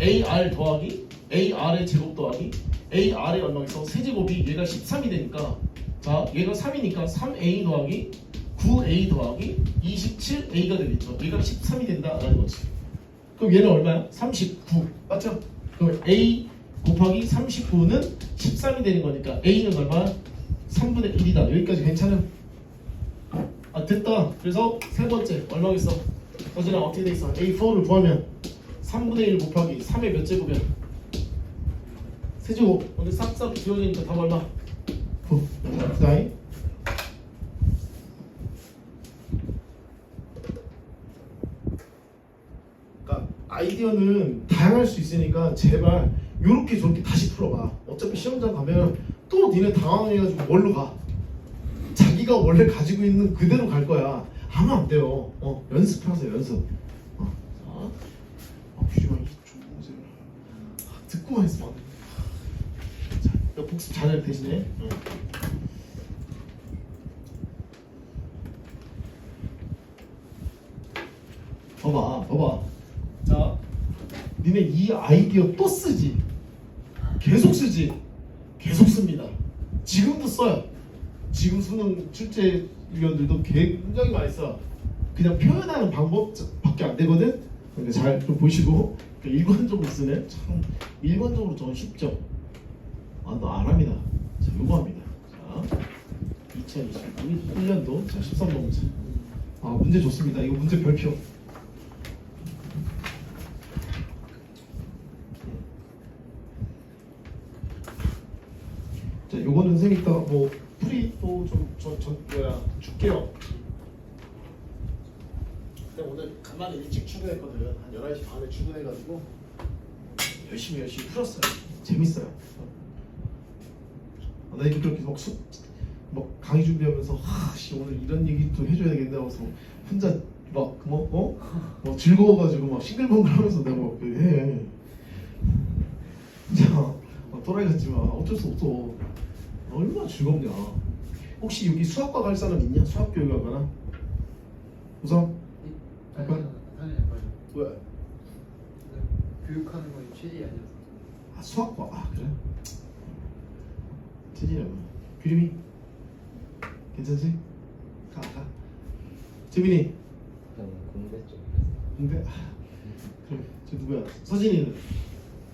AR 더하기 AR의 제곱 더하기 AR의 얼마 있어? 세제곱이 얘가 13이 되니까 자, 얘가 3이니까 3A 더하기 9A 더하기 27A가 되겠죠. 얘가 13이 된다라는 거지. 그럼 얘는 얼마야? 39. 맞죠? 그럼 A 곱하기 39는 13이 되는 거니까 A는 얼마야? 3분의 1이다. 여기까지 괜찮음? 아, 됐다. 그래서 세 번째 얼마겠어? 어제랑 어떻게 돼 있어? A4를 구하면 3분의 1 곱하기 3의 몇 제곱이야? 세제곱. 근데 싹싹 지워지니까 답 얼마? 9. 그다음에 그러니까 아이디어는 다양할 수 있으니까 제발 요렇게 저렇게 다시 풀어봐. 어차피 시험장 가면 또 니네 당황해가지고 뭘로 가? 자기가 원래 가지고 있는 그대로 갈 거야. 하면 안 돼요. 연습하세요. 연습. 자, 듣고만 있으면 안 돼. 자, 이거 복습 잘해 대신에. 봐봐. 자, 니네 이 아이디어 또 쓰지? 계속 쓰지? 계속 씁니다. 지금도 써요. 지금 수능 출제위원들도 굉장히 많이 써. 그냥 표현하는 방법밖에 안 되거든. 근데 잘 좀 보시고 일관적으로 쓰네. 참 일관적으로 저는 쉽죠. 아, 너 안 합니다. 자, 요거 합니다. 자, 2021년도 자 13번 문제. 아 문제 좋습니다. 이거 문제 별표. 자 요거는 쌤 이따 뭐 풀이 또좀 뭐야 줄게요. 근데 오늘 간만에 일찍 출근했거든. 한 11시 반에 출근해가지고 열심히 풀었어요. 재밌어요. 나 이렇게 그렇게 막 강의 준비하면서 씨 오늘 이런 얘기 또 해줘야 되겠네 하면서 혼자 막 즐거워가지고 막 싱글벙글하면서 내가 막 해. 자 또라이 같지만 어쩔 수 없어. 얼마나 즐겁냐. 혹시 여기 수학과 갈 사람 있냐? 수학 교육하거나 우선 잠깐. 왜? 교육하는 건 최대 아니었어. 아 수학과 그래? 재진이 규림이 괜찮지? 가. 재민이 저는 공대 쪽. 근데 그럼 저 누구야? 서진이는?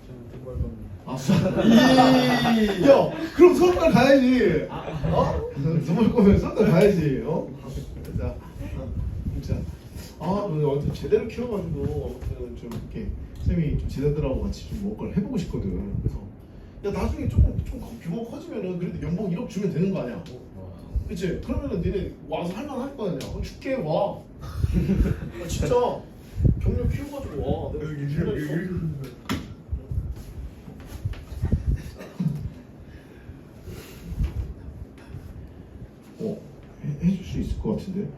저는 동벌범. 아 수학. 야 그럼 수학과 가야지. 수학 거면 수학과 가야지. 자, 오늘 완전 제대로 키워가지고 아무튼 좀 이렇게 쌤이 좀 제자들하고 같이 좀 뭔가를 해보고 싶거든. 그래서 야 나중에 좀 규모 커지면은 그래도 연봉 1억 주면 되는 거 아니야? 그치? 그러면은 니네 와서 할만할 거 아니야? 그럼 줄게 와. 진짜 경력 키워가지고 와. 내가 해줄 수 있을 것 같은데.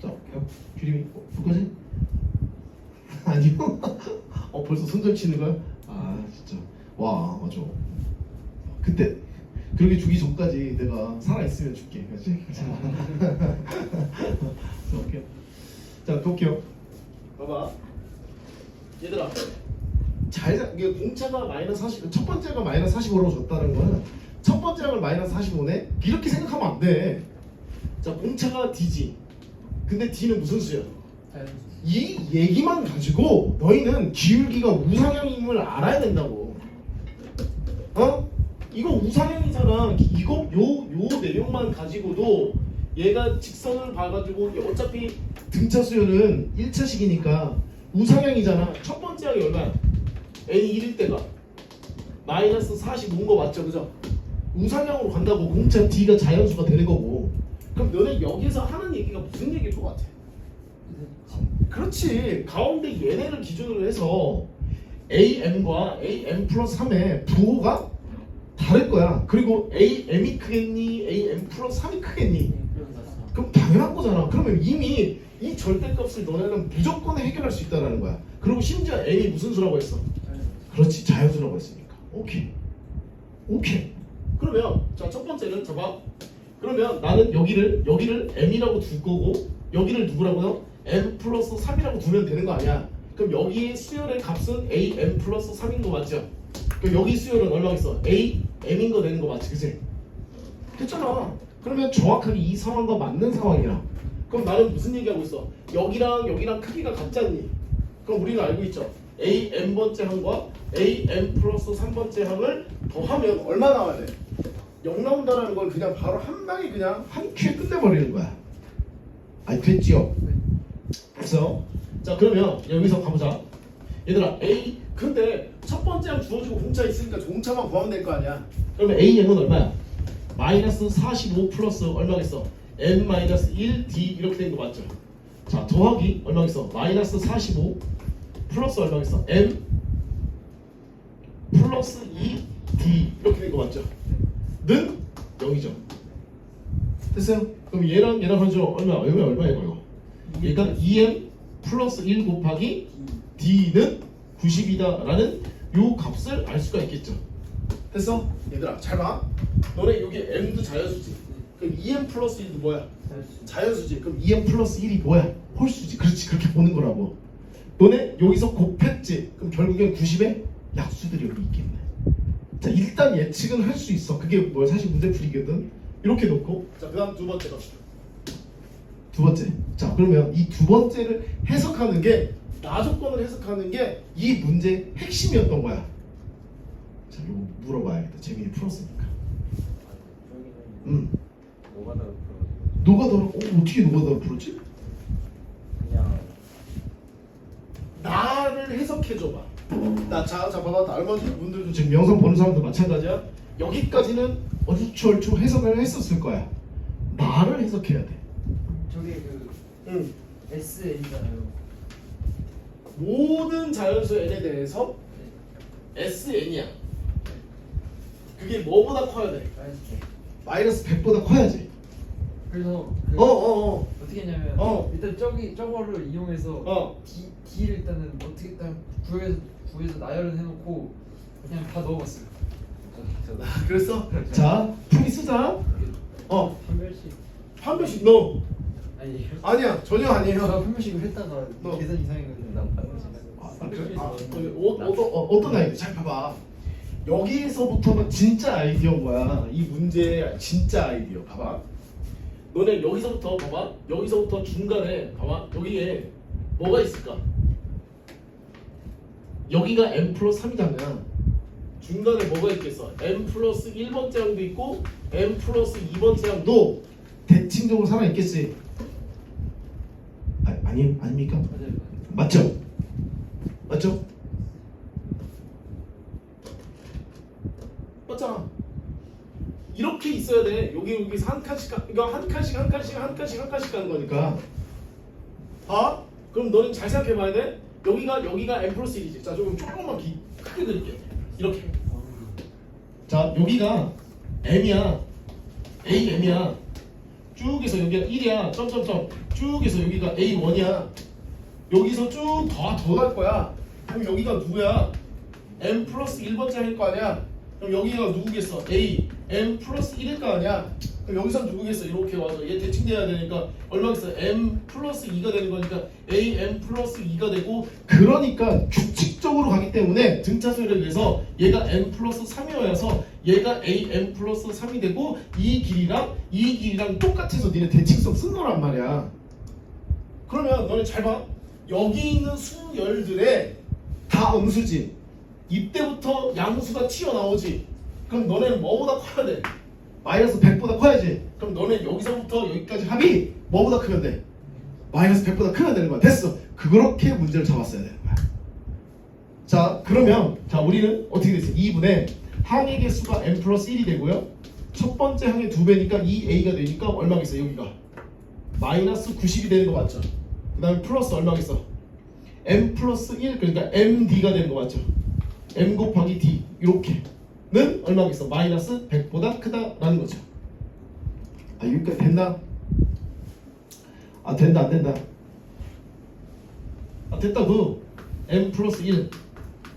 자, 볼게요. 규림이 볼까지? 아니요. 벌써 손절 치는 거야? 아 진짜. 와 맞아. 그때 그렇게 주기 전까지 내가 살아 있으면 줄게. 그렇지? 자, 볼게요. 자, 볼게요. 봐봐. 얘들아. 이게 공차가 마이너스 40, 첫 번째가 마이너스 45라고 줬다는 거는 첫 번째 항을 마이너스 45네? 이렇게 생각하면 안 돼. 자, 공차가 D지. 근데 D는 무슨 수야? 이 얘기만 가지고 너희는 기울기가 우상향임을 알아야 된다고. 이거 우상향이잖아. 이거 요 내용만 가지고도 얘가 직선을 봐가지고 어차피 등차 수열은 1차식이니까 우상향이잖아. 첫 번째 항이 얼마야? N 1일 때가 마이너스 45인 거 맞죠? 그죠? 우상향으로 간다고 공차 D가 자연수가 되는 거고. 그럼 너네 여기서 하는 얘기가 무슨 얘기일 것 같아? 그렇지. 가운데 얘네를 기준으로 해서 AM과 AM 플러스 3의 부호가 다를 거야. 그리고 AM이 크겠니? AM 플러스 3이 크겠니? 그럼 당연한 거잖아. 그러면 이미 이 절대값을 너네는 무조건 해결할 수 있다는 거야. 그리고 심지어 M이 무슨 수라고 했어? 그렇지. 자연수라고 했으니까. 오케이. 그러면 자, 첫 번째는 봐봐. 그러면 나는 여기를 M이라고 둘 거고 여기를 누구라고요? M 플러스 3이라고 두면 되는 거 아니야? 그럼 여기의 수열의 값은 AM 플러스 3인 거 맞죠? 그럼 여기 수열은 얼마겠어? AM인 거 되는 거 맞지? 그치? 됐잖아. 그러면 정확하게 이 상황과 맞는 상황이야. 그럼 나는 무슨 얘기하고 있어? 여기랑 크기가 같지 않니? 그럼 우리는 알고 있죠? AM번째 항과 AM 플러스 3번째 항을 더하면 얼마 나와야 돼? 0 나온다는 걸 그냥 바로 한 방에 그냥 한 큐에 끝내버리는 거야. 아니 됐지요? 그래서 자 그러면 여기서 가보자. 얘들아 근데 첫 번째 항 주어지고 공차 있으니까 공차만 구하면 될 거 아니야. 그러면 AM은 얼마야? 마이너스 45 플러스 얼마겠어? M 마이너스 1D 이렇게 된 거 맞죠? 자 더하기 얼마겠어? 마이너스 45 플러스 얼마겠어? M 플러스 2D 이렇게 된 거 맞죠? 는 0이죠. 됐어요? 그럼 얘랑 하죠. 얼마야 이거요? 그러니까 2M 플러스 1 곱하기 D는 90이다라는 요 값을 알 수가 있겠죠. 됐어? 얘들아 잘 봐. 너네 여기 M도 자연수지. 그럼 2M 플러스 1도 뭐야? 자연수지. 그럼 2M 플러스 1이 뭐야? 홀수지. 그렇지. 그렇게 보는 거라고. 너네 여기서 곱했지. 그럼 결국엔 90의 약수들이 여기 있겠네. 자 일단 예측은 할 수 있어. 그게 뭐 사실 문제풀이거든. 이렇게 놓고 자 그다음 두 번째 갑시다. 두 번째. 자 그러면 이 두 번째를 해석하는 게 나조건을 해석하는 게 이 문제의 핵심이었던 거야. 자, 이거 물어봐야겠다. 재민이 풀었으니까. 풀기는 노가다로 풀어가지고 노가다로 어떻게 노가다로 풀었지? 그냥 나를 해석해줘봐. 자 봐봐. 알바지 분들도 지금 영상 보는 사람도 마찬가지야. 여기까지는 얼추 해석을 했었을 거야. 나를 해석해야 돼. 저게 그 응. SN이잖아요. 모든 자연수 n에 대해서 SN이야. 그게 뭐보다 커야 돼? 마이너스 100보다 커야지. 그래서 그 어어어. 어떻게 했냐면 일단 저거를 이용해서 D를 일단은 어떻게 딱 구해서 나열을 해놓고 그냥 다 넣어봤어요. 저도 그랬어? 자 풀이 쓰자. 한 별씩 한 번씩 넣어. 아니 아니야 전혀 아니에요. 제가 한 번씩을 했다가 너. 계산 이상해가지고 난 방금 어떤 아이디어? 잘 봐봐. 여기서부터가 진짜 아이디어인 거야. 이 문제의 진짜 아이디어. 봐봐. 너네 여기서부터 봐봐. 여기서부터 중간에 봐봐. 여기에 뭐가 있을까? 여기가 m 플러스 3이잖아. 중간에 뭐가 있겠어? m 플러스 1번째 항도 있고 m 플러스 2번째 항도 대칭적으로 살아있겠지. 아닙니까? 맞아요. 맞죠? 맞죠? 맞잖아. 이렇게 있어야 돼. 여기서 한 칸씩 이거 한 칸씩 가는 거니까. 봐? 그럼 너는 잘 생각해 봐야 돼. 여기가 m 플러스 1이지. 자, 조금만 크게 드릴게요. 이렇게. 자, 여기가 m이야. am이야. 쭉 해서 여기가 1이야. 점점점. 쭉 해서 여기가 a1이야. 여기서 쭉 더 갈 거야. 그럼 여기가 누구야? m 플러스 1번째 할 거 아니야? 그럼 여기가 누구겠어? a m 플러스 1일 거 아니야? 그럼 여기서 누구겠어? 이렇게 와서 얘 대칭돼야 되니까 얼마겠어? m 플러스 2가 되는 거니까 a m 플러스 2가 되고, 그러니까 규칙적으로 가기 때문에 등차 수열에 의해서 얘가 m 플러스 3이어서 얘가 a m 플러스 3이 되고, 이 길이랑 똑같아서 니네 대칭성 쓴 거란 말이야. 그러면 너네 잘 봐. 여기 있는 수열들의 다 음수지. 이때부터 양수가 튀어나오지. 그럼 너네는 뭐보다 커야 돼? 마이너스 100보다 커야지. 그럼 너네 여기서부터 여기까지 합이 뭐보다 크면 돼? 마이너스 100보다 크면 되는 거야. 됐어. 그렇게 문제를 잡았어야 되는 거야. 자, 그러면 우리는 어떻게 됐어? 2분의 항의 개수가 m 플러스 1이 되고요. 첫 번째 항의 2배니까 2a가 되니까 얼마겠어? 여기가 마이너스 90이 되는 거 맞죠? 그 다음에 플러스 얼마겠어? m 플러스 1, 그러니까 md가 되는 거 맞죠? m 곱하기 d 이렇게는 얼마겠어? 마이너스 100보다 크다라는 거죠. 아, 여기까지 됐나? 아, 된다 안 된다? 아, 됐다고. m 플러스 1,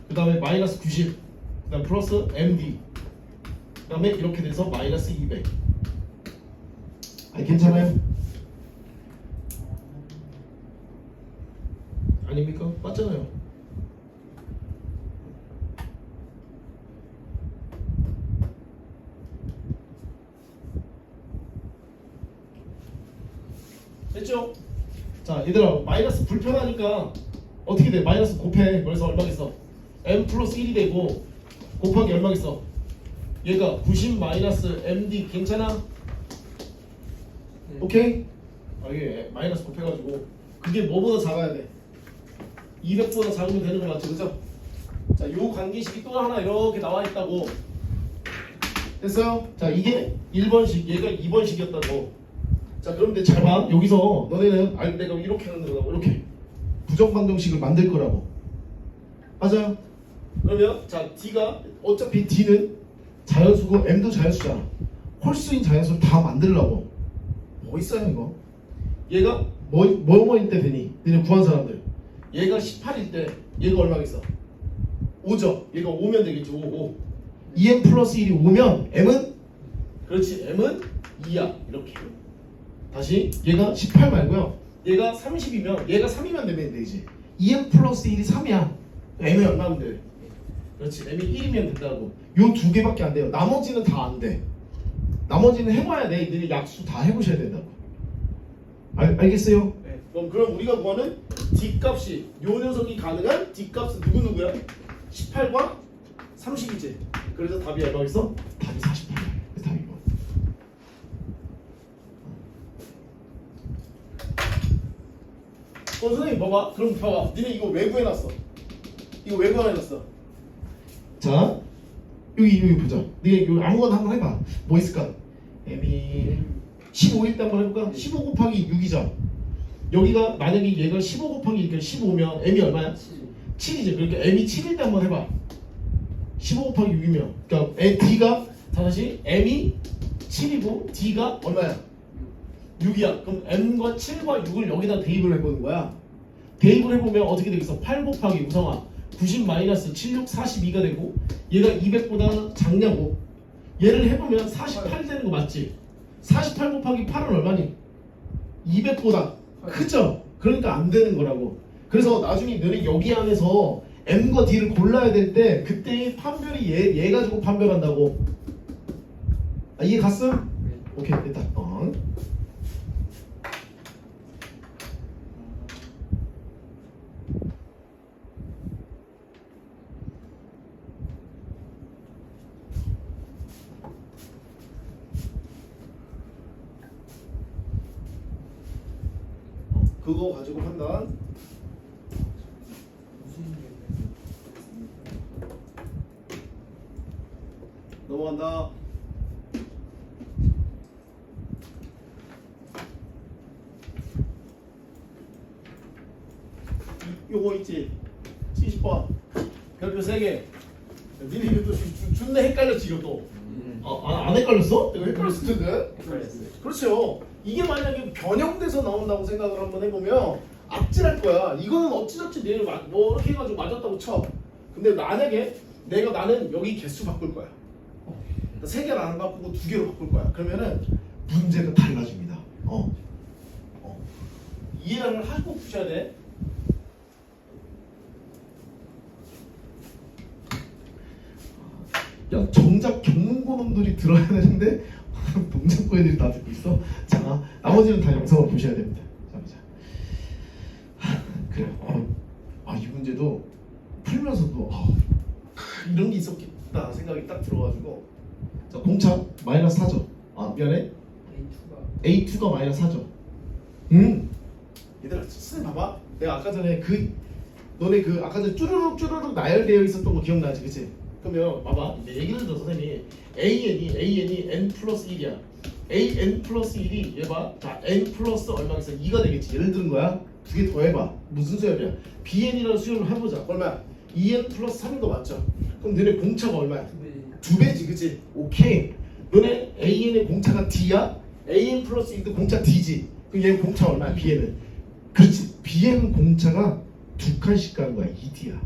그 다음에 마이너스 90, 그 다음 플러스 md, 그 다음에 이렇게 돼서 마이너스 200. 아, 괜찮아요? 아닙니까? 맞잖아요. 됐죠? 자, 얘들아, 마이너스 불편하니까 어떻게 돼? 마이너스 곱해. 그래서 얼마겠어? m 플러스 1이 되고 곱하기 얼마겠어? 얘가 90 마이너스 md. 괜찮아? 오케이? 아, 이게 마이너스 곱해가지고 그게 뭐보다 작아야 돼? 200보다 작으면 되는 거 맞죠? 그죠? 자, 요 관계식이 또 하나 이렇게 나와 있다고. 됐어요? 자, 이게 1번식, 얘가 2번식이었다고. 자, 그런데 잘 봐. 여기서 너네는 내가 이렇게 하는 거라고. 이렇게 부정방정식을 만들 거라고. 맞아요? 그러면 자, D가 어차피 D는 자연수고 M도 자연수잖아. 홀수인 자연수를 다 만들려고. 뭐 있어요 이거? 얘가 뭐일 때 되니? 너네 구한 사람들. 얘가 18일 때 얘가 얼마겠어? 5죠. 얘가 5면 되겠지. 5. 2m 플러스 1이 5면 m은, 그렇지, m은 2야. 이렇게. 다시 얘가 18 말고요. 얘가 30이면 얘가 3이면 되면 되지. 2m 플러스 1이 3이야. m이 얼마면 돼? 그렇지. m이 1이면 된다고. 요 두 개밖에 안 돼요. 나머지는 다 안 돼. 나머지는 해봐야 돼. 이들이 약수 다 해보셔야 된다고. 알겠어요? 네. 그럼 우리가 구하는 D 값이, 요 녀석이 가능한 D 값은 누구야? 18과 30이지. 그래서 답이 얼마겠어? 답이 48이야. 그래서 답이 뭐? 선생님 봐봐. 그럼 봐봐. 니네 이거 왜 구해놨어? 이거 왜 구해놨어? 자 여기 보자. 니네 이거 아무거나 한번 해봐. 뭐 있을까? m이 15일 때 한번 해볼까? 15 곱하기 6이죠. 여기가 만약에 얘가 15 곱하기 15면 m이 얼마야? 7이지. 그러니까 m이 7일 때 한번 해봐. 15 곱하기 6이면 그러니까 d가 다시 m이 7이고 d가 얼마야? 6이야. 그럼 m과 7과 6을 여기다 대입을 해보는 거야. 대입을 해보면 어떻게 되겠어? 8 곱하기 우성아 90 마이너스 76 42가 되고 얘가 200보다 작냐고. 얘를 해보면 48이 되는 거 맞지? 48 곱하기 8은 얼마니? 200보다 크죠? 그러니까 안 되는 거라고. 그래서 나중에 너네 여기 안에서 m과 d를 골라야 될 때 그때 판별이 얘 가지고 판별한다고. 아, 이해 갔어? 오케이 됐다. 그거 가지고 판단. 넘어간다. 요거 있지? 70번. 별표 3개. 니네 이거 또 존나 헷갈렸지 이것도. 안 헷갈렸어? 이거 헷갈렸을 텐데. 그렇죠. 이게 만약에 변형돼서 나온다고 생각을 한번 해보면 악질할 거야. 이거는 어찌저찌 내일 뭐 이렇게 해가지고 맞았다고 쳐. 근데 만약에 나는 여기 개수 바꿀 거야. 3개를 안 바꾸고 2개로 바꿀 거야. 그러면은 문제가 달라집니다. 이해를 하고 푸셔야 돼. 야, 정작 경문고놈들이 들어야 되는데 동작고 애들이 다 듣고 있어. 자, 나머지는 다 영상을 보셔야 됩니다. 자, 보자. 그래요. 이 문제도 풀면서도 이런 게 있었겠다 생각이 딱 들어가지고. 자, 공차 마이너스 4죠. 미안해. A2가 마이너스 4죠. 얘들아, 선생님 봐봐. 내가 아까 전에 너네 아까 전에 쭈르륵 나열되어 있었던 거 기억나지, 그치? 그러면 봐봐. 내 얘기를 들어 선생님이 AN이 N 플러스 1이야. AN 플러스 1이 얘 봐. 자, N 플러스 얼마겠어? 2가 되겠지. 예를 들은 거야. 2개 더 해봐. 무슨 수열이야? BN이라는 수열을 해보자. 얼마야? 2N 플러스 3인 거 맞죠? 그럼 너네 공차가 얼마야? 2배지, 그치? 오케이. 너네 AN의 공차가 D야? AN 플러스 2도 공차 D지. 그럼 얘 공차 얼마야? BN은? 그렇지. BN 공차가 2칸씩 가는 거야. 2D야.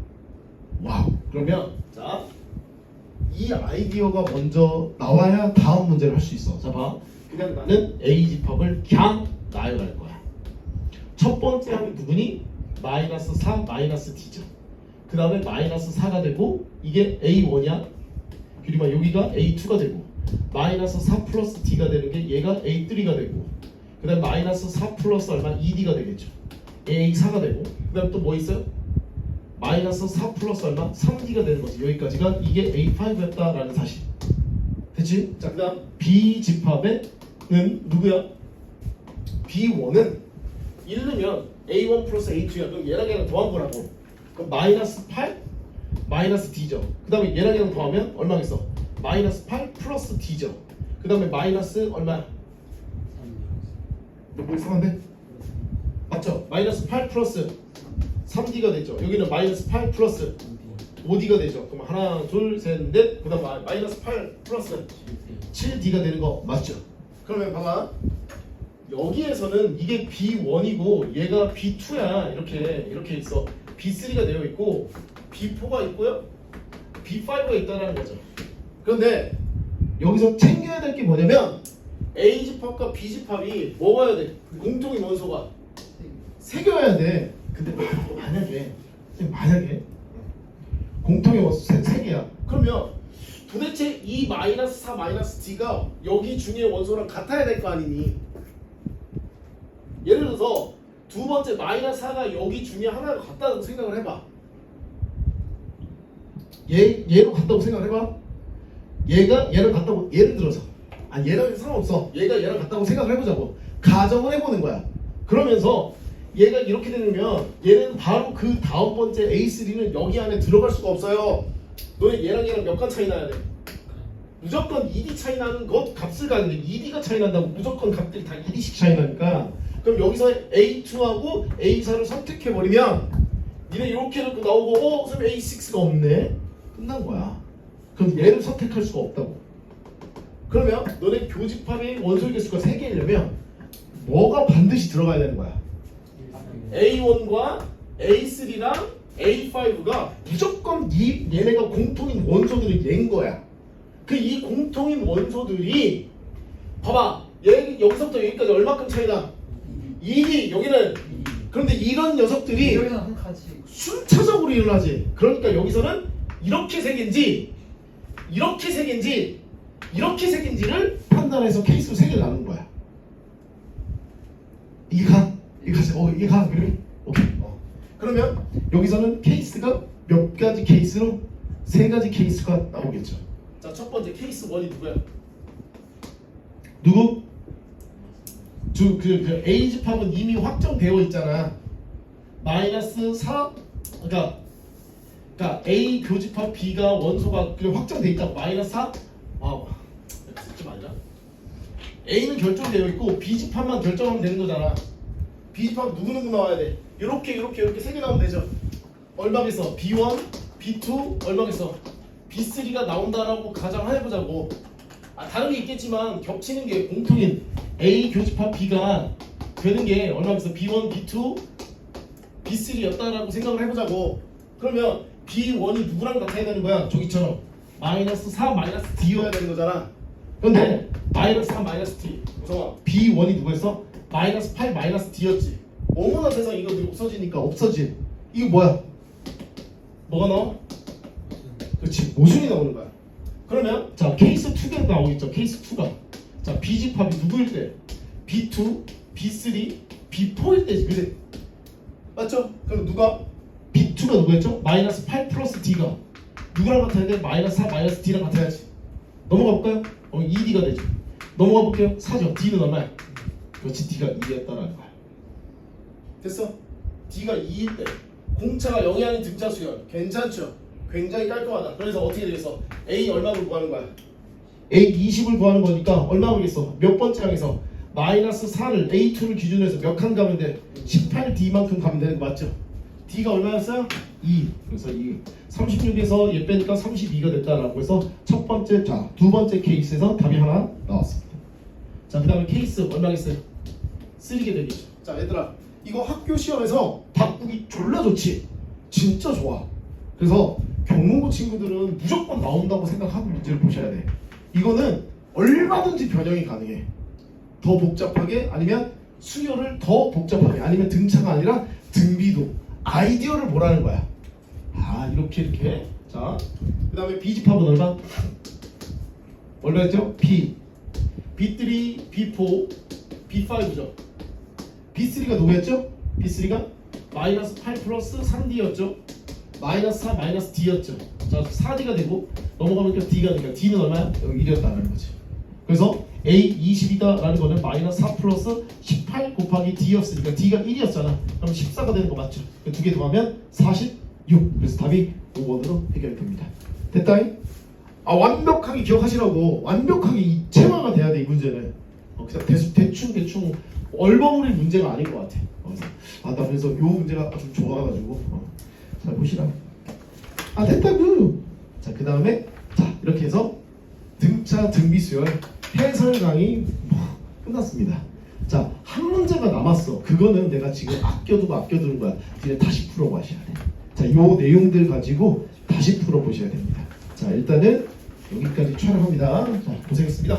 와우. 그러면 자, 이 아이디어가 먼저 나와야 다음 문제를 할 수 있어. 자, 봐. 그냥 나는 A 집합을 그냥 나열할 거야. 첫 번째 항이 누구니? 마이너스 4 마이너스 D죠. 그 다음에 마이너스 4가 되고 이게 A1이야. 그리고 여기가 A2가 되고 마이너스 4 플러스 D가 되는 게 얘가 A3가 되고 그 다음에 마이너스 4 플러스 얼마? 2D가 되겠죠. A4가 되고 그 다음에 또 뭐 있어요? 마이너스 4 플러스 얼마? 3D가 되는 거지. 여기까지가 이게 A5였다라는 사실. 됐지? 자, 그 다음 B 집합에는 누구야? B1은 1르면 A1 플러스 A2야. 그럼 얘랑 더한 거라고. 그럼 마이너스 8 마이너스 D죠. 그 다음에 얘랑 더하면 얼마겠어? 마이너스 8 플러스 D죠. 그 다음에 마이너스 얼마야? 뭐 이상한데? 맞죠? 마이너스 8 플러스 3D가 되죠. 여기는 마이너스 8 플러스 5D가 되죠. 그럼 하나, 둘, 셋, 넷. 그 다음 마이너스 8 플러스 7D가 되는 거 맞죠? 그러면 봐봐. 여기에서는 이게 B1이고 얘가 B2야. 이렇게 있어. B3가 되어 있고 B4가 있고요. B5가 있다는 거죠. 그런데 여기서 챙겨야 될 게 뭐냐면 A 집합과 B 집합이 뭐가 해야 돼? 공통인 원소가 새겨야 돼. 근데 만약에 공통의 원소 3개야. 그러면 도대체 이 마이너스 4 마이너스 D가 여기 중의 원소랑 같아야 될 거 아니니? 예를 들어서 두 번째 마이너스 4가 여기 중에 하나가 같다고 생각을 해봐. 얘로 같다고 생각을 해봐. 얘가 얘랑 같다고 예를 들어서 얘랑 상관없어. 얘가 얘랑 같다고 생각을 해보자고. 가정을 해보는 거야. 그러면서 얘가 이렇게 되면 얘는 바로 그 다음 번째 A3는 여기 안에 들어갈 수가 없어요. 너네 얘랑 몇 간 차이 나야 돼? 무조건 2D 차이 나는 것 값을 가는데 2D가 차이 난다고 무조건 값들이 다 2D씩 차이 나니까 그럼 여기서 A2하고 A4를 선택해버리면 니네 이렇게 놓고 나오고 그럼 A6가 없네? 끝난 거야. 그럼 얘를 선택할 수가 없다고. 그러면 너네 교집합의 원소의 개수가 3개이려면 뭐가 반드시 들어가야 되는 거야? A1과 A3랑 A5가 무조건 얘네가 공통인 원소들이 얘인 거야. 그 이 공통인 원소들이 봐봐 얘 여기서부터 여기까지 얼마큼 차이나? 2D 여기는 그런데 이런 녀석들이 여기는 한 칸씩. 순차적으로 일어나지. 그러니까 여기서는 이렇게 세 개인지 이렇게 세 개인지 이렇게 세 개인지를 판단해서 케이스로 세 개를 나눈 거야. 이게 가? 이게 가지? 이게 가? 그러면 오케이. 그러면 여기서는 케이스가 몇 가지 케이스로 세 가지 케이스가 나오겠죠. 자, 첫 번째 케이스 1이 누구야? 누구? 그 A 집합은 이미 확정되어 있잖아. 마이너스 4 그러니까 A 교집합 B가 원소가 그냥 확정돼 있다. 마이너스 4 쓰지 말자. A는 결정되어 있고 B 집합만 결정하면 되는 거잖아. B 집합 누구 나와야 돼? 이렇게 세 개 나오면 되죠. 얼마겠어? B1, B2 얼마겠어? B3가 나온다라고 가정해보자고. 다른 게 있겠지만 겹치는 게 공통인 A 교집합 B가 되는 게 얼마겠어? B1, B2, B3였다라고 생각을 해보자고. 그러면 B1이 누구랑 같아야 되는 거야? 저기처럼 마이너스 4, 마이너스 D여야 되는 거잖아. 근데 마이너스 4, 마이너스 D 우성아 B1이 누구였어? 마이너스 8, 마이너스 D였지. 어머나 세상 이거 없어지니까 없어진 이거 뭐야? 뭐가 나와? 그렇지 모순이 나오는 거야. 그러면 자 케이스 2가 나오겠죠. 케이스 2가 자 B집합이 누구일 때? B2, B3, B4일 때지 그래 맞죠? 그럼 누가? B2가 누구였죠? 마이너스 8 플러스 D가 누구랑 같아야 돼? 마이너스 4 마이너스 D랑 같아야지. 넘어가 볼까요? 2D가 되죠. 넘어가 볼게요. 4죠. D는 얼마야? 그렇지 D가 2였다라는 거야. 됐어? D가 2일 때 공차가 영향이 등차수열 괜찮죠? 굉장히 깔끔하다. 그래서 어떻게 되겠어? A 얼마를 구하는 거야? A 20을 구하는 거니까 얼마 걸겠어? 몇 번째 항에서 마이너스 4를 A2를 기준으로 해서 몇 칸 가면 돼? 18D만큼 가면 되는 거 맞죠? D가 얼마였어요? 2. 그래서 36에서 얘 빼니까 32가 됐다라고 해서 첫 번째, 자, 두 번째 케이스에서 답이 하나 나왔습니다. 자, 그 다음에 케이스 얼마겠어요? 3개 되겠죠. 자, 얘들아, 이거 학교 시험에서 바꾸기 졸라 좋지? 진짜 좋아. 그래서 경문고 친구들은 무조건 나온다고 생각하고 문제를 보셔야 돼. 이거는 얼마든지 변형이 가능해. 더 복잡하게 아니면 수열을 더 복잡하게 아니면 등차가 아니라 등비도 아이디어를 보라는 거야. 이렇게 자, 그 다음에 B집합은 얼마였죠? B B3, B4, B5죠. B3가 누구였죠? B3가 마이너스 8 플러스 3D였죠. 마이너스 4 마이너스 D였죠. 자 4D가 되고 넘어가면 D가 되니까 D는 얼마야? 여기 1이었다는 거지. 그래서 A 20이다라는 거는 마이너스 4 플러스 18 곱하기 D였으니까 D가 1이었잖아. 그럼 14가 되는 거 맞죠? 두 개 더하면 46. 그래서 답이 5번으로 해결됩니다. 됐다잉? 완벽하게 기억하시라고. 완벽하게 입체화가 돼야 돼 이 문제는. 그냥 대충 얼버무릴 문제가 아닌 것 같아. 나 그래서 요 문제가 좀 좋아가지고 자 보시라. 됐다구. 자 그 다음에 자 이렇게 해서 등차 등비수열 해설 강의 끝났습니다. 자 한 문제가 남았어. 그거는 내가 지금 아껴두는 거야. 이제 다시 풀어보셔야 돼. 자 요 내용들 가지고 다시 풀어보셔야 됩니다. 자 일단은 여기까지 촬영합니다. 자 고생했습니다.